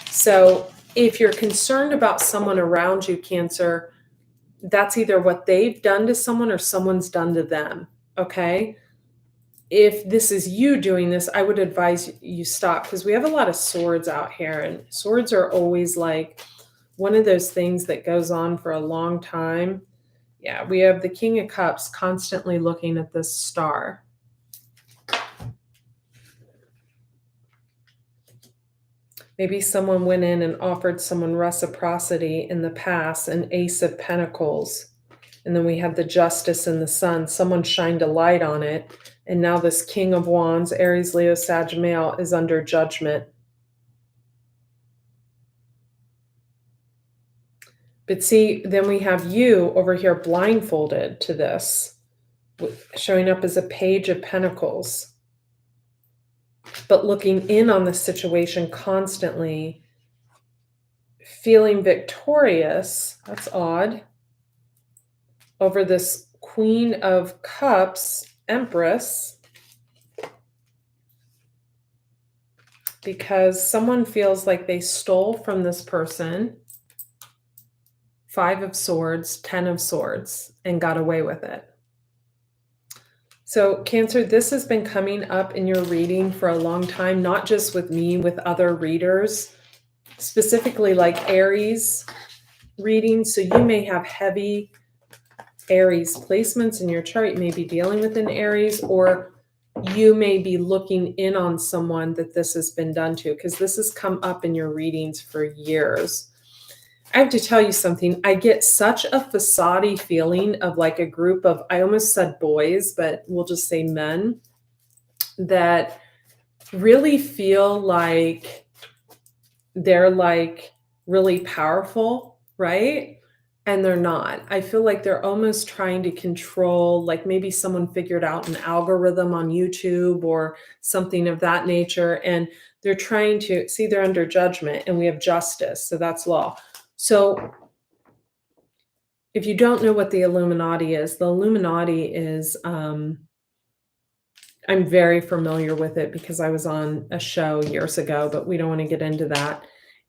So if you're concerned about someone around you, Cancer, that's either what they've done to someone or someone's done to them, okay? If this is you doing this, I would advise you stop, because we have a lot of swords out here, and swords are always like one of those things that goes on for a long time. Yeah, we have the King of Cups constantly looking at this star. Maybe someone went in and offered someone reciprocity in the past, an Ace of Pentacles. And then we have the Justice and the Sun. Someone shined a light on it. And now this King of Wands, Aries, Leo, Sag, male, is under judgment. But see, then we have you over here blindfolded to this, showing up as a Page of Pentacles, but looking in on the situation constantly, feeling victorious. That's odd. Over this Queen of Cups, Empress, because someone feels like they stole from this person. 5 of Swords, 10 of Swords, and got away with it. So Cancer, this has been coming up in your reading for a long time, not just with me, with other readers, specifically like Aries readings. So you may have heavy Aries placements in your chart. You may be dealing with an Aries, or you may be looking in on someone that this has been done to, because this has come up in your readings for years. I have to tell you something. I get such a facade feeling of like a group of, I almost said boys, but we'll just say men, that really feel like they're like really powerful, right? And they're not. I feel like they're almost trying to control, like maybe someone figured out an algorithm on YouTube or something of that nature. And they're trying to see, they're under judgment, and we have Justice. So that's law. So if you don't know what the Illuminati is, the Illuminati is, I'm very familiar with it because I was on a show years ago, but we don't want to get into that.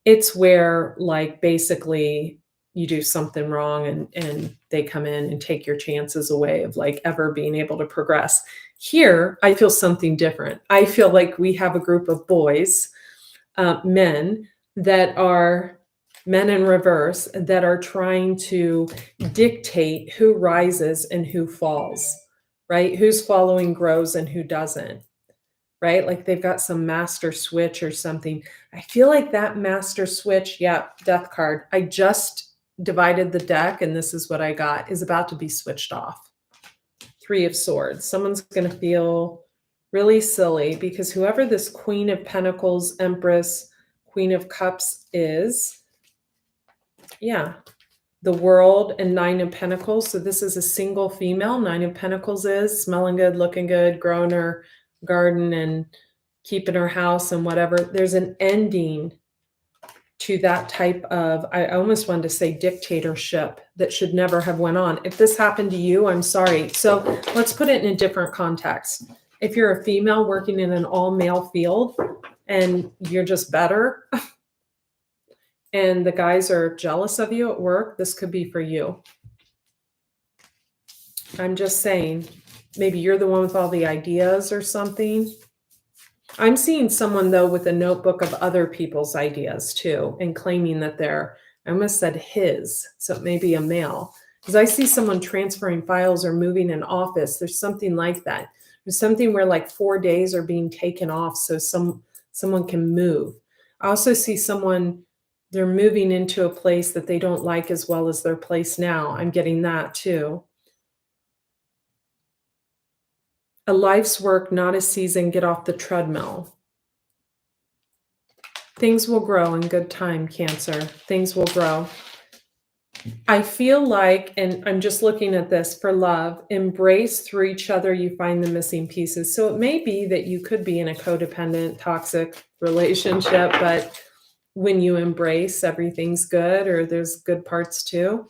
It's where like basically you do something wrong and they come in and take your chances away of like ever being able to progress. Here, I feel something different. I feel like we have a group of boys, men that are men in reverse, that are trying to dictate who rises and who falls, right? Who's following grows and who doesn't, right? Like they've got some master switch or something. I feel like that master switch, yeah, death card. I just divided the deck and this is what I got, is about to be switched off. 3 of Swords. Someone's going to feel really silly because whoever this Queen of Pentacles, Empress, Queen of Cups is, yeah, the World and 9 of Pentacles. So this is a single female. 9 of Pentacles is smelling good, looking good, growing her garden and keeping her house and whatever. There's an ending to that type of, I almost wanted to say dictatorship that should never have went on. If this happened to you, I'm sorry. So let's put it in a different context. If you're a female working in an all male field and you're just better, and the guys are jealous of you at work, this could be for you. I'm just saying, maybe you're the one with all the ideas or something. I'm seeing someone, though, with a notebook of other people's ideas, too, and claiming that they're, I almost said his, so it may be a male. Because I see someone transferring files or moving an office. There's something like that. There's something where like 4 days are being taken off so someone can move. I also see someone, they're moving into a place that they don't like as well as their place now. I'm getting that too. A life's work, not a season. Get off the treadmill. Things will grow in good time, Cancer. Things will grow. I feel like, and I'm just looking at this for love, embrace through each other, you find the missing pieces. So it may be that you could be in a codependent, toxic relationship, but when you embrace, everything's good, or there's good parts too.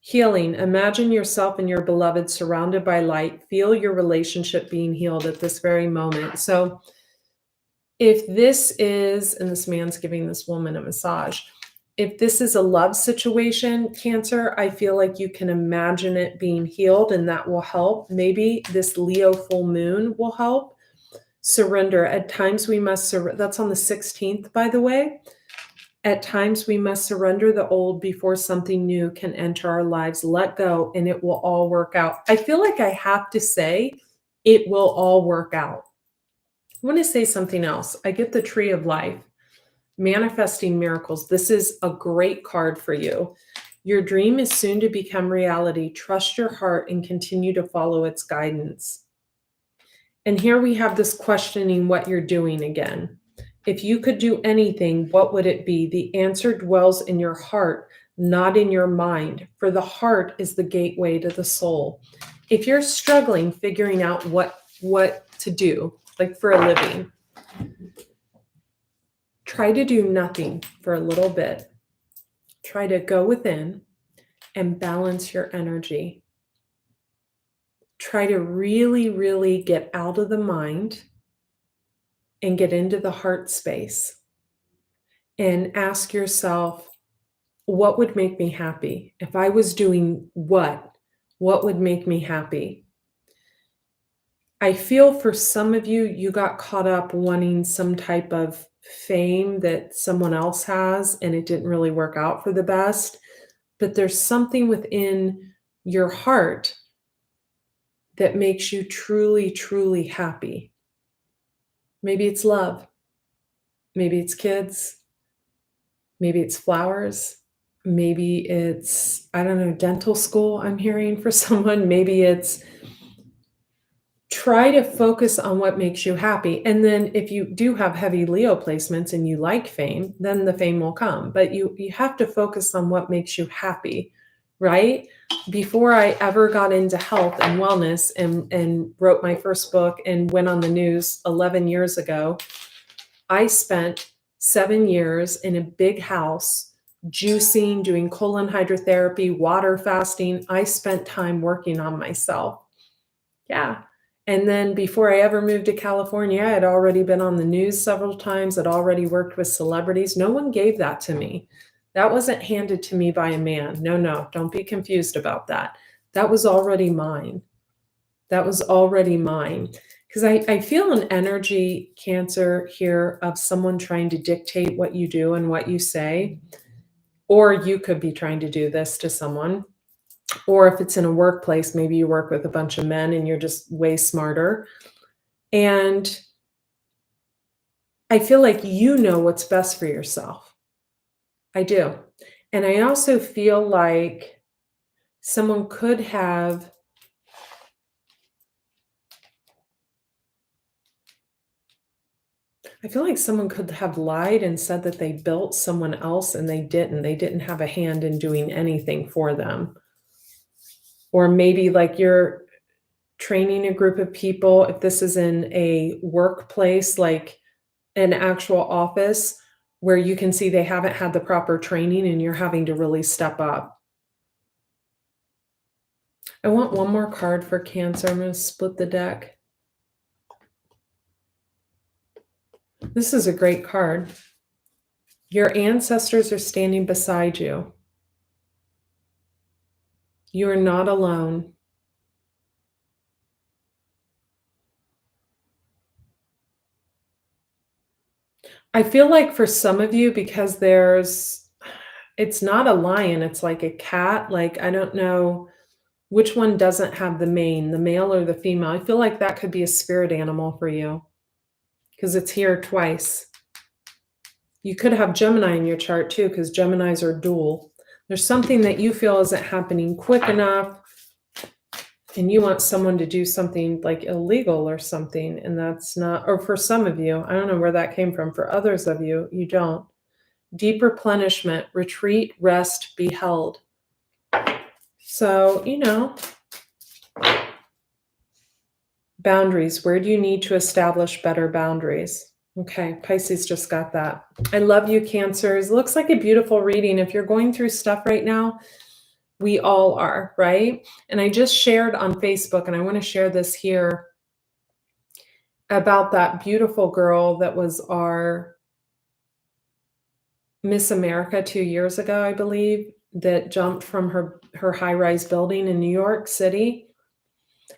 Healing. Imagine yourself and your beloved surrounded by light. Feel your relationship being healed at this very moment. So if this is, and this man's giving this woman a massage, if this is a love situation, Cancer, I feel like you can imagine it being healed, and that will help. Maybe this Leo full moon will help. Surrender. At times we must surrender. That's on the 16th, by the way. At times, we must surrender the old before something new can enter our lives. Let go, and it will all work out. I feel like I have to say, it will all work out. I want to say something else. I get the Tree of Life, manifesting miracles. This is a great card for you. Your dream is soon to become reality. Trust your heart and continue to follow its guidance. And here we have this questioning what you're doing again. If you could do anything, what would it be? The answer dwells in your heart, not in your mind, for the heart is the gateway to the soul. If you're struggling figuring out what to do, like for a living, try to do nothing for a little bit. Try to go within and balance your energy. Try to really, really get out of the mind and get into the heart space and ask yourself, what would make me happy? If I was doing what would make me happy? I feel for some of you, you got caught up wanting some type of fame that someone else has, and it didn't really work out for the best. But there's something within your heart that makes you truly, truly happy. Maybe it's love. Maybe it's kids. Maybe it's flowers. Maybe it's, I don't know, dental school I'm hearing for someone. Maybe it's try to focus on what makes you happy. And then if you do have heavy Leo placements and you like fame, then the fame will come. But you have to focus on what makes you happy, right? Before I ever got into health and wellness and wrote my first book and went on the news 11 years ago, I spent 7 years in a big house, juicing, doing colon hydrotherapy, water fasting. I spent time working on myself. Yeah. And then before I ever moved to California, I had already been on the news several times. I'd already worked with celebrities. No one gave that to me. That wasn't handed to me by a man. No, don't be confused about that. That was already mine. That was already mine. Because I feel an energy, Cancer, here of someone trying to dictate what you do and what you say. Or you could be trying to do this to someone. Or if it's in a workplace, maybe you work with a bunch of men and you're just way smarter. And I feel like you know what's best for yourself. I do. And I also feel like someone could have lied and said that they built someone else and they didn't. They didn't have a hand in doing anything for them. Or maybe like you're training a group of people, if this is in a workplace, like an actual office where you can see they haven't had the proper training and you're having to really step up. I want one more card for Cancer. I'm going to split the deck. This is a great card. Your ancestors are standing beside you. You are not alone. I feel like for some of you, because it's not a lion, it's like a cat. Like, I don't know which one doesn't have the mane, the male or the female. I feel like that could be a spirit animal for you because it's here twice. You could have Gemini in your chart too, because Geminis are dual. There's something that you feel isn't happening quick enough and you want someone to do something like illegal or something, and that's not, or for some of you, I don't know where that came from. For others of you, you don't. Deep replenishment, retreat, rest, be held. So, boundaries. Where do you need to establish better boundaries? Okay, Pisces just got that. I love you, Cancers. Looks like a beautiful reading. If you're going through stuff right now, we all are, right? And I just shared on Facebook, and I want to share this here, about that beautiful girl that was our Miss America 2 years ago, I believe, that jumped from her high-rise building in New York City.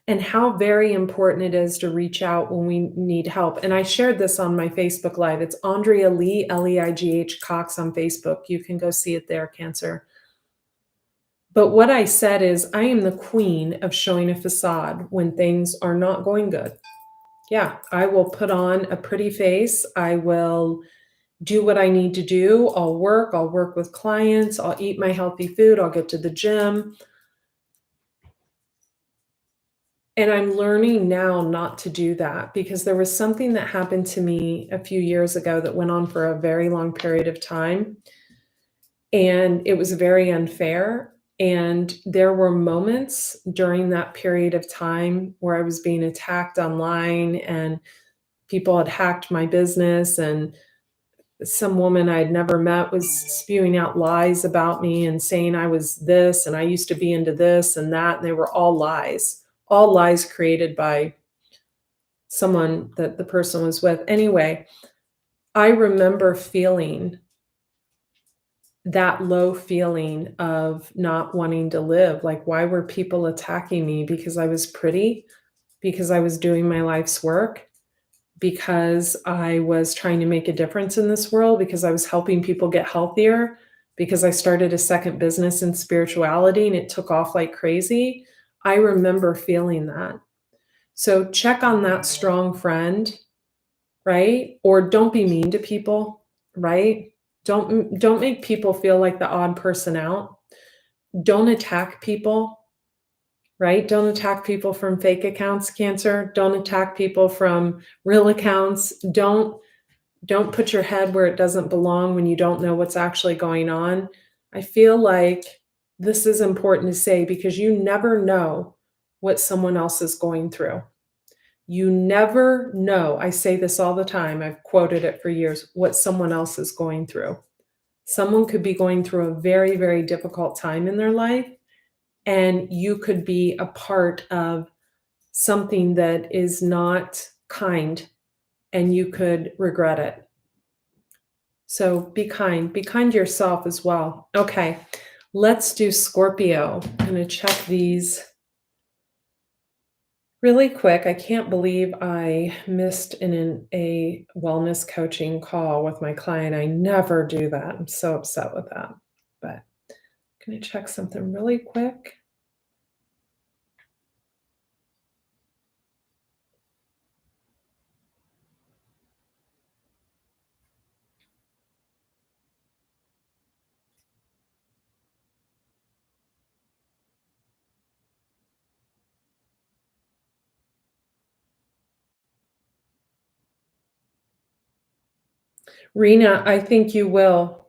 and how very important it is to reach out when we need help. And I shared this on my Facebook Live. It's Andrea Lee, Leigh Cox on Facebook. You can go see it there, Cancer. But what I said is, I am the queen of showing a facade when things are not going good. Yeah, I will put on a pretty face. I will do what I need to do. I'll work with clients. I'll eat my healthy food. I'll get to the gym. And I'm learning now not to do that, because there was something that happened to me a few years ago that went on for a very long period of time. And it was very unfair. And there were moments during that period of time where I was being attacked online, and people had hacked my business, and some woman I'd never met was spewing out lies about me and saying I was this and I used to be into this and that. And they were all lies created by someone that the person was with. Anyway, I remember feeling that low feeling of not wanting to live. Like, why were people attacking me? Because I was pretty, because I was doing my life's work, because I was trying to make a difference in this world, because I was helping people get healthier, because I started a second business in spirituality and it took off like crazy. I remember feeling that. So check on that strong friend, right? Or don't be mean to people, right? Don't make people feel like the odd person out. Don't attack people, right? Don't attack people from fake accounts, Cancer. Don't attack people from real accounts. Don't put your head where it doesn't belong when you don't know what's actually going on. I feel like this is important to say, because you never know what someone else is going through. You never know. I say this all the time. I've quoted it for years, what someone else is going through. Someone could be going through a very, very difficult time in their life, and you could be a part of something that is not kind, and you could regret it. So be kind to yourself as well. Okay, let's do Scorpio. I'm going to check these really quick. I can't believe I missed a wellness coaching call with my client. I never do that. I'm so upset with that. But can I check something really quick? Rena, I think you will.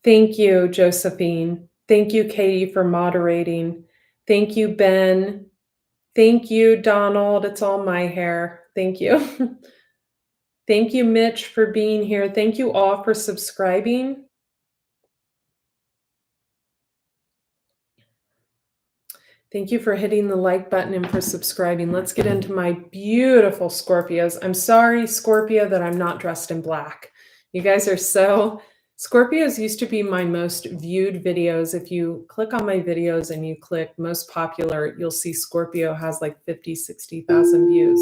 Thank you, Josephine. Thank you, Katie, for moderating. Thank you, Ben. Thank you, Donald. It's all my hair. Thank you. Thank you, Mitch, for being here. Thank you all for subscribing. Thank you for hitting the like button and for subscribing. Let's get into my beautiful Scorpios. I'm sorry, Scorpio, that I'm not dressed in black. You guys are so... Scorpios used to be my most viewed videos. If you click on my videos and you click most popular, you'll see Scorpio has like 50, 60,000 views.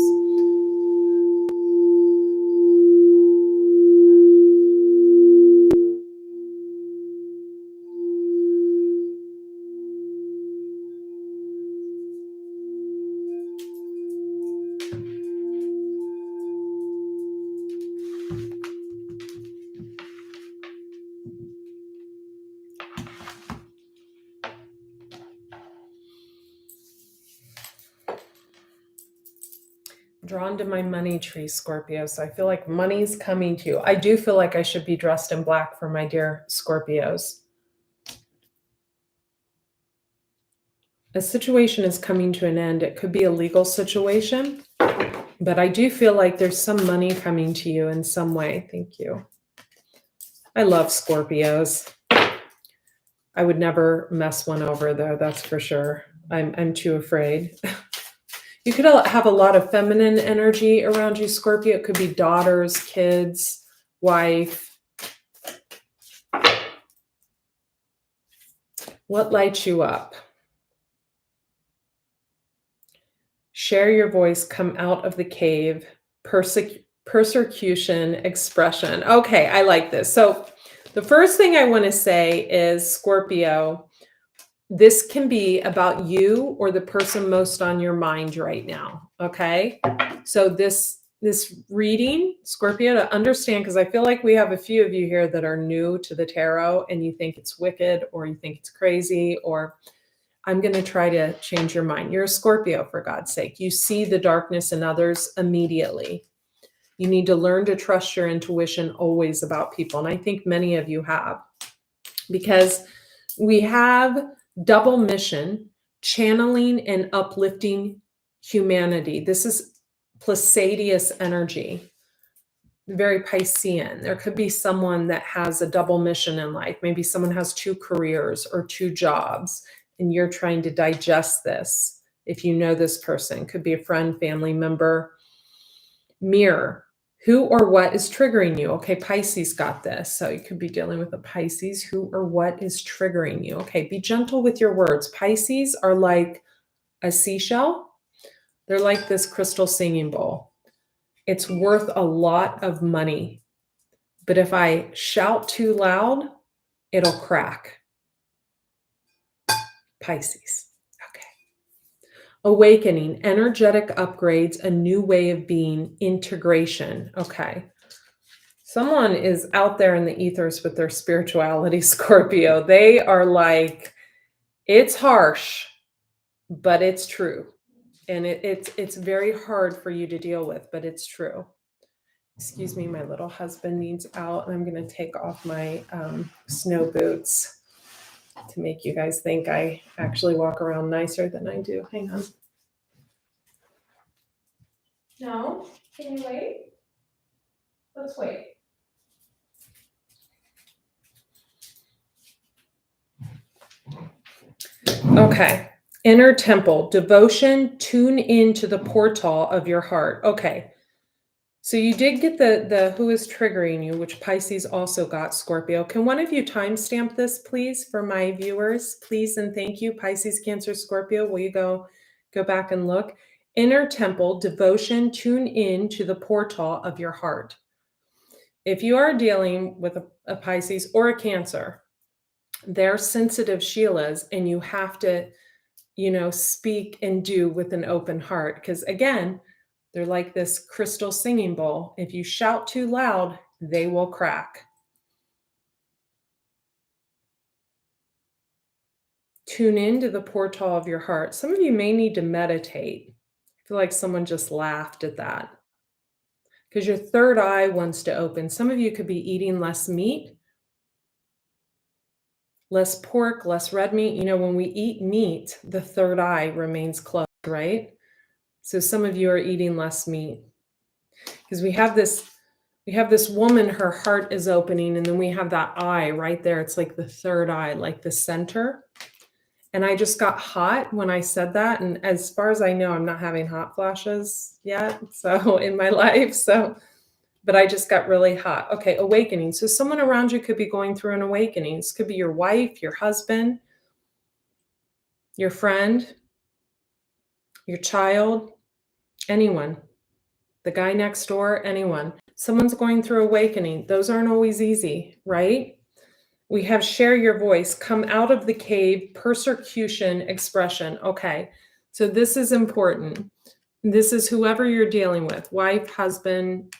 Drawn to my money tree, Scorpio. So I feel like money's coming to you. I do feel like I should be dressed in black for my dear Scorpios. A situation is coming to an end. It could be a legal situation, but I do feel like there's some money coming to you in some way. Thank you. I love Scorpios. I would never mess one over, though, that's for sure. I'm too afraid. You could have a lot of feminine energy around you, Scorpio. It could be daughters, kids, wife. What lights you up? share your voice, come out of the cave, persecution, expression. Okay, I like this. So the first thing I want to say is, Scorpio, this can be about you or the person most on your mind right now. Okay. So this reading, Scorpio, to understand, because I feel like we have a few of you here that are new to the tarot and you think it's wicked or you think it's crazy, or I'm going to try to change your mind. You're a Scorpio, for God's sake. You see the darkness in others immediately. You need to learn to trust your intuition always about people. And I think many of you have, because we have double mission, channeling and uplifting humanity. This is Pleiadius energy, very Piscean. There could be someone that has a double mission in life. Maybe someone has two careers or two jobs, and you're trying to digest this. If you know this person, could be a friend, family member. Mirror. Who or what is triggering you? Okay, Pisces got this. So you could be dealing with a Pisces. Who or what is triggering you? Okay, be gentle with your words. Pisces are like a seashell. They're like this crystal singing bowl. It's worth a lot of money. But if I shout too loud, it'll crack. Pisces. Okay. Awakening, energetic upgrades, a new way of being, integration. Okay. Someone is out there in the ethers with their spirituality, Scorpio. They are like, it's harsh, but it's true. And it's very hard for you to deal with, but it's true. Excuse me, my little husband needs out, and I'm going to take off my snow boots to make you guys think I actually walk around nicer than I do. Hang on. No? Can you wait? Let's wait. Okay. Inner temple, devotion, tune into the portal of your heart. Okay. So you did get the who is triggering you, which Pisces also got, Scorpio. Can one of you timestamp this, please, for my viewers? Please and thank you. Pisces, Cancer, Scorpio. Will you go back and look? Inner temple, devotion, tune in to the portal of your heart. If you are dealing with a Pisces or a Cancer, they're sensitive Sheilas, and you have to, speak and do with an open heart. Because again, they're like this crystal singing bowl. If you shout too loud, they will crack. Tune into the portal of your heart. Some of you may need to meditate. I feel like someone just laughed at that. Because your third eye wants to open. Some of you could be eating less meat, less pork, less red meat. When we eat meat, the third eye remains closed, right? So some of you are eating less meat. Because we have this woman, her heart is opening, and then we have that eye right there. It's like the third eye, like the center. And I just got hot when I said that. And as far as I know, I'm not having hot flashes yet, so in my life. But I just got really hot. Okay, awakening. So someone around you could be going through an awakening. This could be your wife, your husband, your friend, your child, anyone. The guy next door, anyone. Someone's going through awakening. Those aren't always easy, right? We have share your voice, come out of the cave, persecution, expression. Okay, so this is important. This is whoever you're dealing with, wife, husband,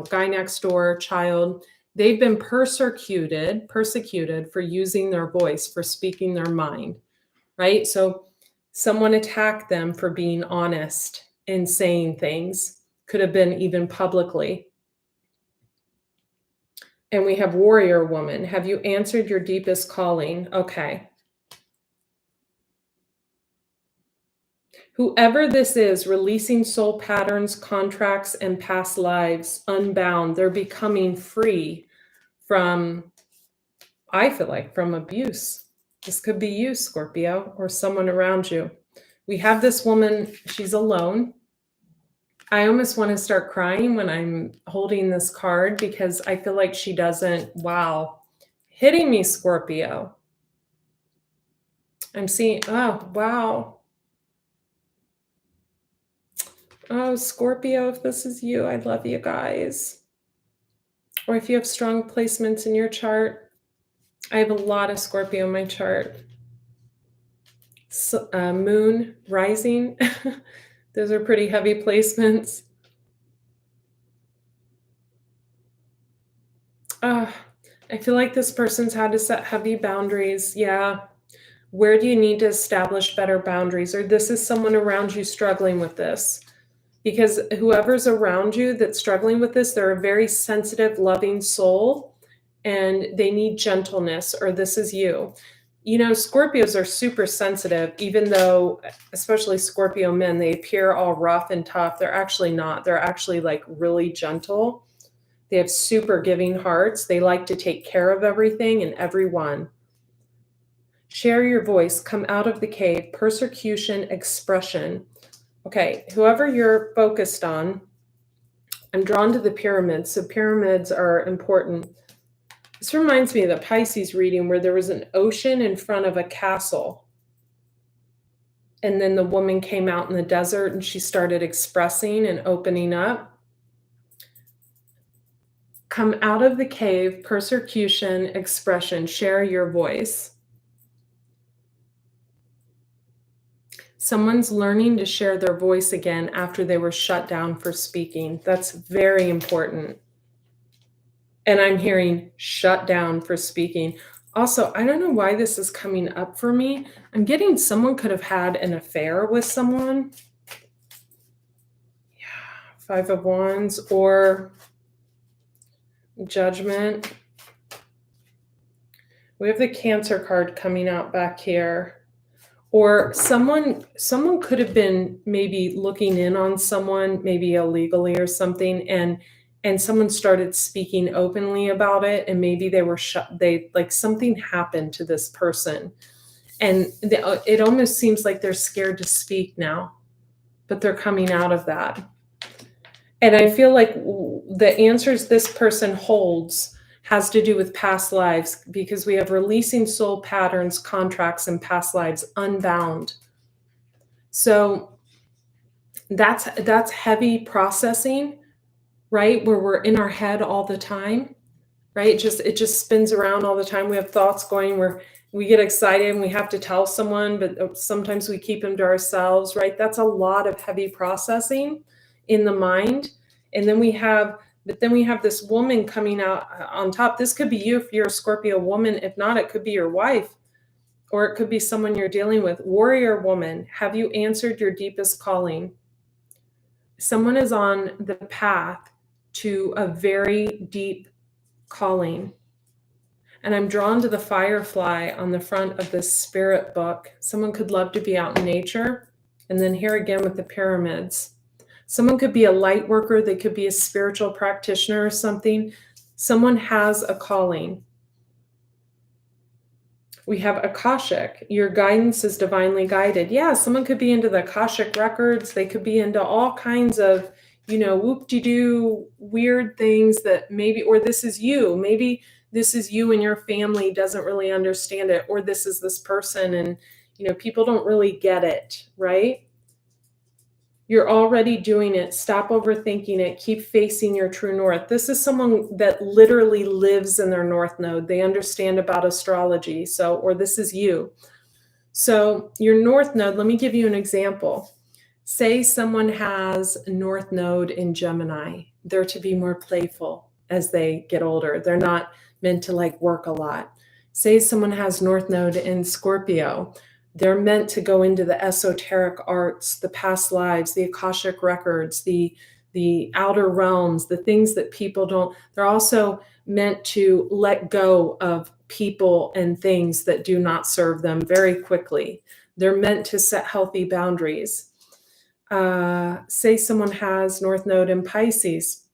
guy next door, child. They've been persecuted for using their voice, for speaking their mind, right? So someone attacked them for being honest and saying things, could have been even publicly. And we have warrior woman. Have you answered your deepest calling? Okay. Whoever this is, releasing soul patterns, contracts, and past lives, unbound. They're becoming free from, I feel like, from abuse. This could be you, Scorpio, or someone around you. We have this woman, she's alone. I almost want to start crying when I'm holding this card, because I feel like she doesn't, wow, hitting me, Scorpio. I'm seeing, oh, wow. Oh, Scorpio, if this is you, I love you guys. Or if you have strong placements in your chart, I have a lot of Scorpio in my chart. Moon, rising, those are pretty heavy placements. Uh, I feel like this person's had to set heavy boundaries. Yeah. Where do you need to establish better boundaries? Or this is someone around you struggling with this. Because whoever's around you that's struggling with this, they're a very sensitive, loving soul and they need gentleness, or this is you. You know, Scorpios are super sensitive, even though, especially Scorpio men, they appear all rough and tough. They're actually not. They're actually like really gentle. They have super giving hearts. They like to take care of everything and everyone. Share your voice, come out of the cave, persecution, expression. Okay, whoever you're focused on, I'm drawn to the pyramids. So pyramids are important. This reminds me of the Pisces reading where there was an ocean in front of a castle. And then the woman came out in the desert and she started expressing and opening up. Come out of the cave, persecution, expression, share your voice. Someone's learning to share their voice again after they were shut down for speaking. That's very important. And I'm hearing shut down for speaking. Also, I don't know why this is coming up for me. I'm getting someone could have had an affair with someone. Yeah, 5 of Wands or Judgment. We have the Cancer card coming out back here. Or someone could have been maybe looking in on someone, maybe illegally or something, and someone started speaking openly about it, and maybe they were like something happened to this person, and it almost seems like they're scared to speak now, but they're coming out of that. And I feel like the answers this person holds has to do with past lives, because we have releasing soul patterns, contracts, and past lives unbound. So that's heavy processing, right? Where we're in our head all the time, right? It just spins around all the time. We have thoughts going where we get excited and we have to tell someone, but sometimes we keep them to ourselves, right? That's a lot of heavy processing in the mind. And then we have this woman coming out on top. This could be you if you're a Scorpio woman. If not, it could be your wife, or it could be someone you're dealing with. Warrior woman, have you answered your deepest calling? Someone is on the path to a very deep calling. And I'm drawn to the firefly on the front of this spirit book. Someone could love to be out in nature. And then here again with the pyramids. Someone could be a light worker. They could be a spiritual practitioner or something. Someone has a calling. We have Akashic. Your guidance is divinely guided. Yeah, someone could be into the Akashic records. They could be into all kinds of, whoop-de-doo weird things that maybe, or this is you. Maybe this is you and your family doesn't really understand it, or this is this person and, people don't really get it, right? You're already doing it. Stop overthinking it. Keep facing your true north. This is someone that literally lives in their north node. They understand about astrology. Or this is you. So your north node, let me give you an example. Say someone has a north node in Gemini. They're to be more playful as they get older. They're not meant to like work a lot. Say someone has north node in Scorpio. They're meant to go into the esoteric arts, the past lives, the Akashic records, the outer realms, the things that people don't. They're also meant to let go of people and things that do not serve them very quickly. They're meant to set healthy boundaries. Say someone has north node in Pisces.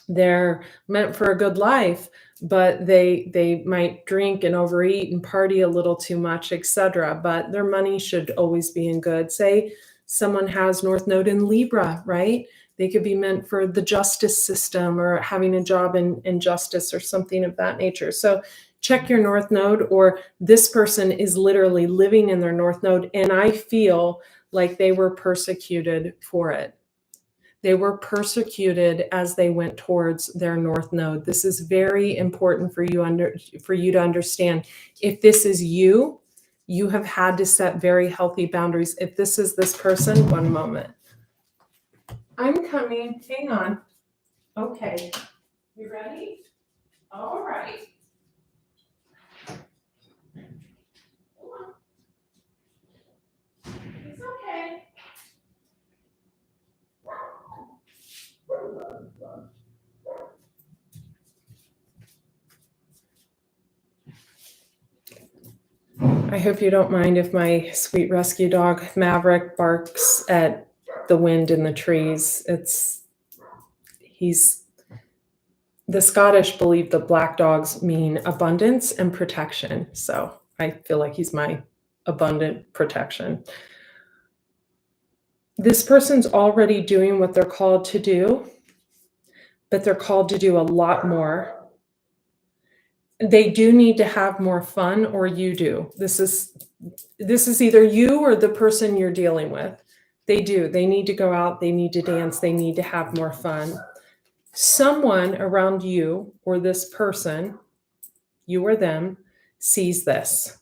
They're meant for a good life, but they might drink and overeat and party a little too much, etc. But their money should always be in good. Say someone has north node in Libra, right? They could be meant for the justice system or having a job in justice or something of that nature. So check your north node, or this person is literally living in their north node, and I feel like they were persecuted for it. They were persecuted as they went towards their north node. This is very important for you to understand. If this is you, you have had to set very healthy boundaries. If this is this person, one moment. I'm coming. Hang on. Okay. You ready? All right. It's okay. I hope you don't mind if my sweet rescue dog Maverick barks at the wind in the trees. The Scottish believe that black dogs mean abundance and protection. So I feel like he's my abundant protection. This person's already doing what they're called to do, but they're called to do a lot more. They do need to have more fun, or you do. This is either you or the person you're dealing with. They do. They need to go out. They need to dance. They need to have more fun. Someone around you or this person, you or them, sees this.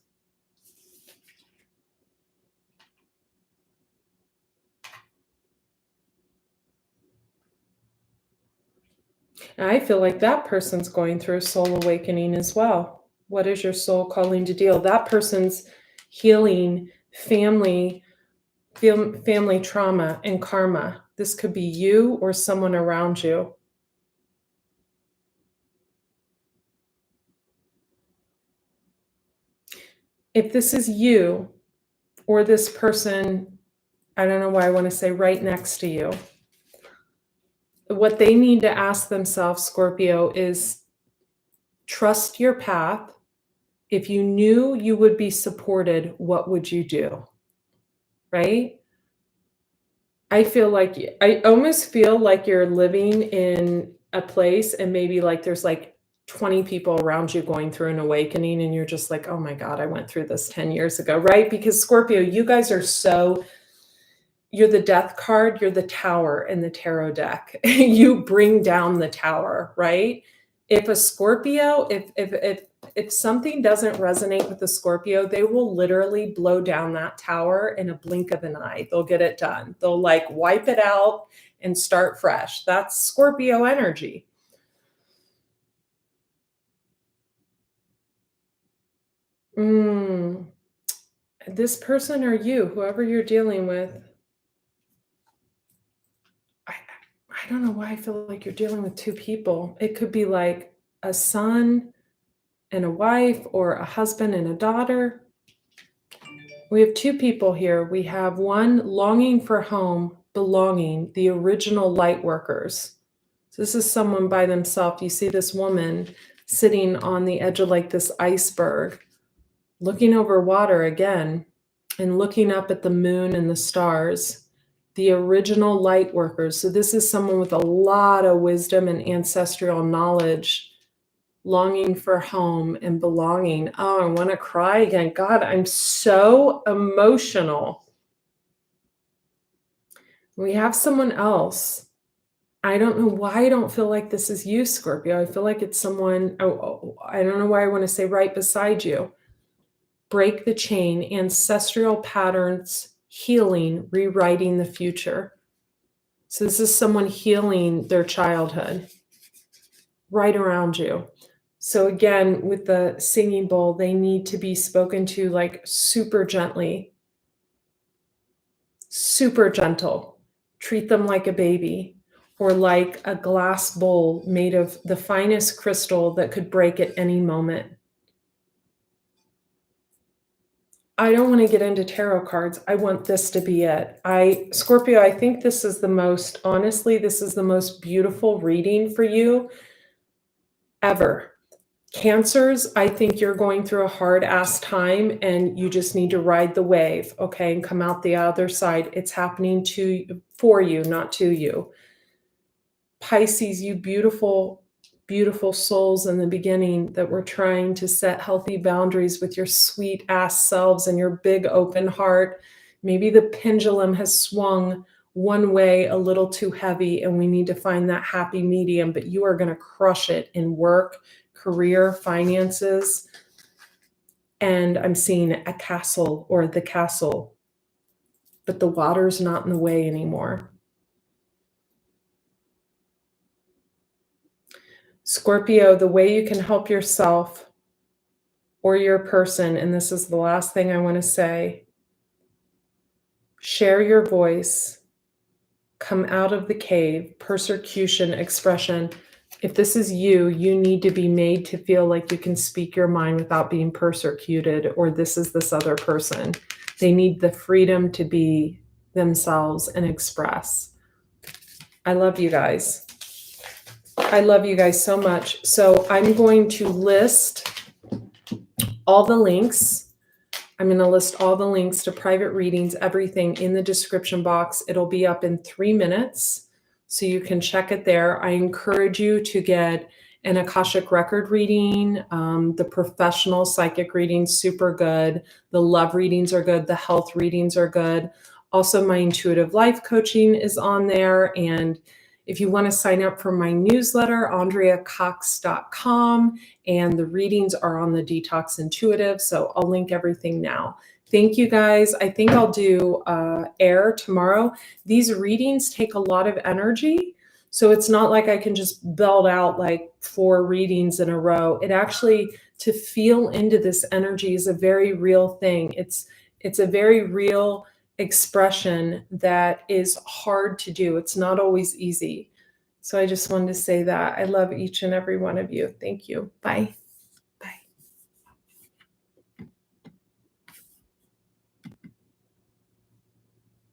And I feel like that person's going through a soul awakening as well. What is your soul calling to deal? That person's healing family trauma and karma. This could be you or someone around you. If this is you or this person, I don't know why I want to say right next to you, what they need to ask themselves, Scorpio, is trust your path. If you knew you would be supported, what would you do? Right? I almost feel like you're living in a place and maybe like there's like 20 people around you going through an awakening and you're just like, oh my God, I went through this 10 years ago, right? Because Scorpio, you guys are you're the death card, you're the tower in the tarot deck. You bring down the tower, right? If a Scorpio, if something doesn't resonate with the Scorpio, they will literally blow down that tower in a blink of an eye. They'll get it done. They'll like wipe it out and start fresh. That's Scorpio energy. This person or you, whoever you're dealing with, I don't know why I feel like you're dealing with two people. It could be like a son and a wife or a husband and a daughter. We have two people here. We have one longing for home, belonging, the original light workers. So this is someone by themselves. You see this woman sitting on the edge of like this iceberg, looking over water again and looking up at the moon and the stars. The original light workers. So this is someone with a lot of wisdom and ancestral knowledge, longing for home and belonging. Oh, I want to cry again. God, I'm so emotional. We have someone else. I don't know why I don't feel like this is you, Scorpio. I feel like it's someone, I don't know why I want to say right beside you. Break the chain, ancestral patterns, healing, rewriting the future. So this is someone healing their childhood right around you. So again, with the singing bowl, they need to be spoken to like super gently, super gentle. Treat them like a baby or like a glass bowl made of the finest crystal that could break at any moment. I don't want to get into tarot cards. I want this to be it. Scorpio, I think this is the most beautiful reading for you ever. Cancers, I think you're going through a hard ass time and you just need to ride the wave, okay, and come out the other side. It's happening for you, not to you. Pisces, you beautiful souls in the beginning that were trying to set healthy boundaries with your sweet ass selves and your big open heart. Maybe the pendulum has swung one way a little too heavy, and we need to find that happy medium, but you are going to crush it in work, career, finances. And I'm seeing a castle or the castle, but the water's not in the way anymore. Scorpio, the way you can help yourself or your person, and this is the last thing I want to say, share your voice, come out of the cave, persecution, expression. If this is you, you need to be made to feel like you can speak your mind without being persecuted, or this is this other person. They need the freedom to be themselves and express. I love you guys. I love you guys so much. So I'm going to list all the links. I'm going to list all the links to private readings, everything in the description box. It'll be up in 3 minutes, so you can check it there. I encourage you to get an Akashic record reading. The professional psychic readings, super good. The love readings are good. The health readings are good. Also, my intuitive life coaching is on there. And if you want to sign up for my newsletter, AndreaCox.com, and the readings are on the Detox Intuitive. So I'll link everything now. Thank you guys. I think I'll do air tomorrow. These readings take a lot of energy. So it's not like I can just belt out like 4 readings in a row. It actually, to feel into this energy is a very real thing. It's a very real expression that is hard to do. It's not always easy. So I just wanted to say that. I love each and every one of you. Thank you. Bye.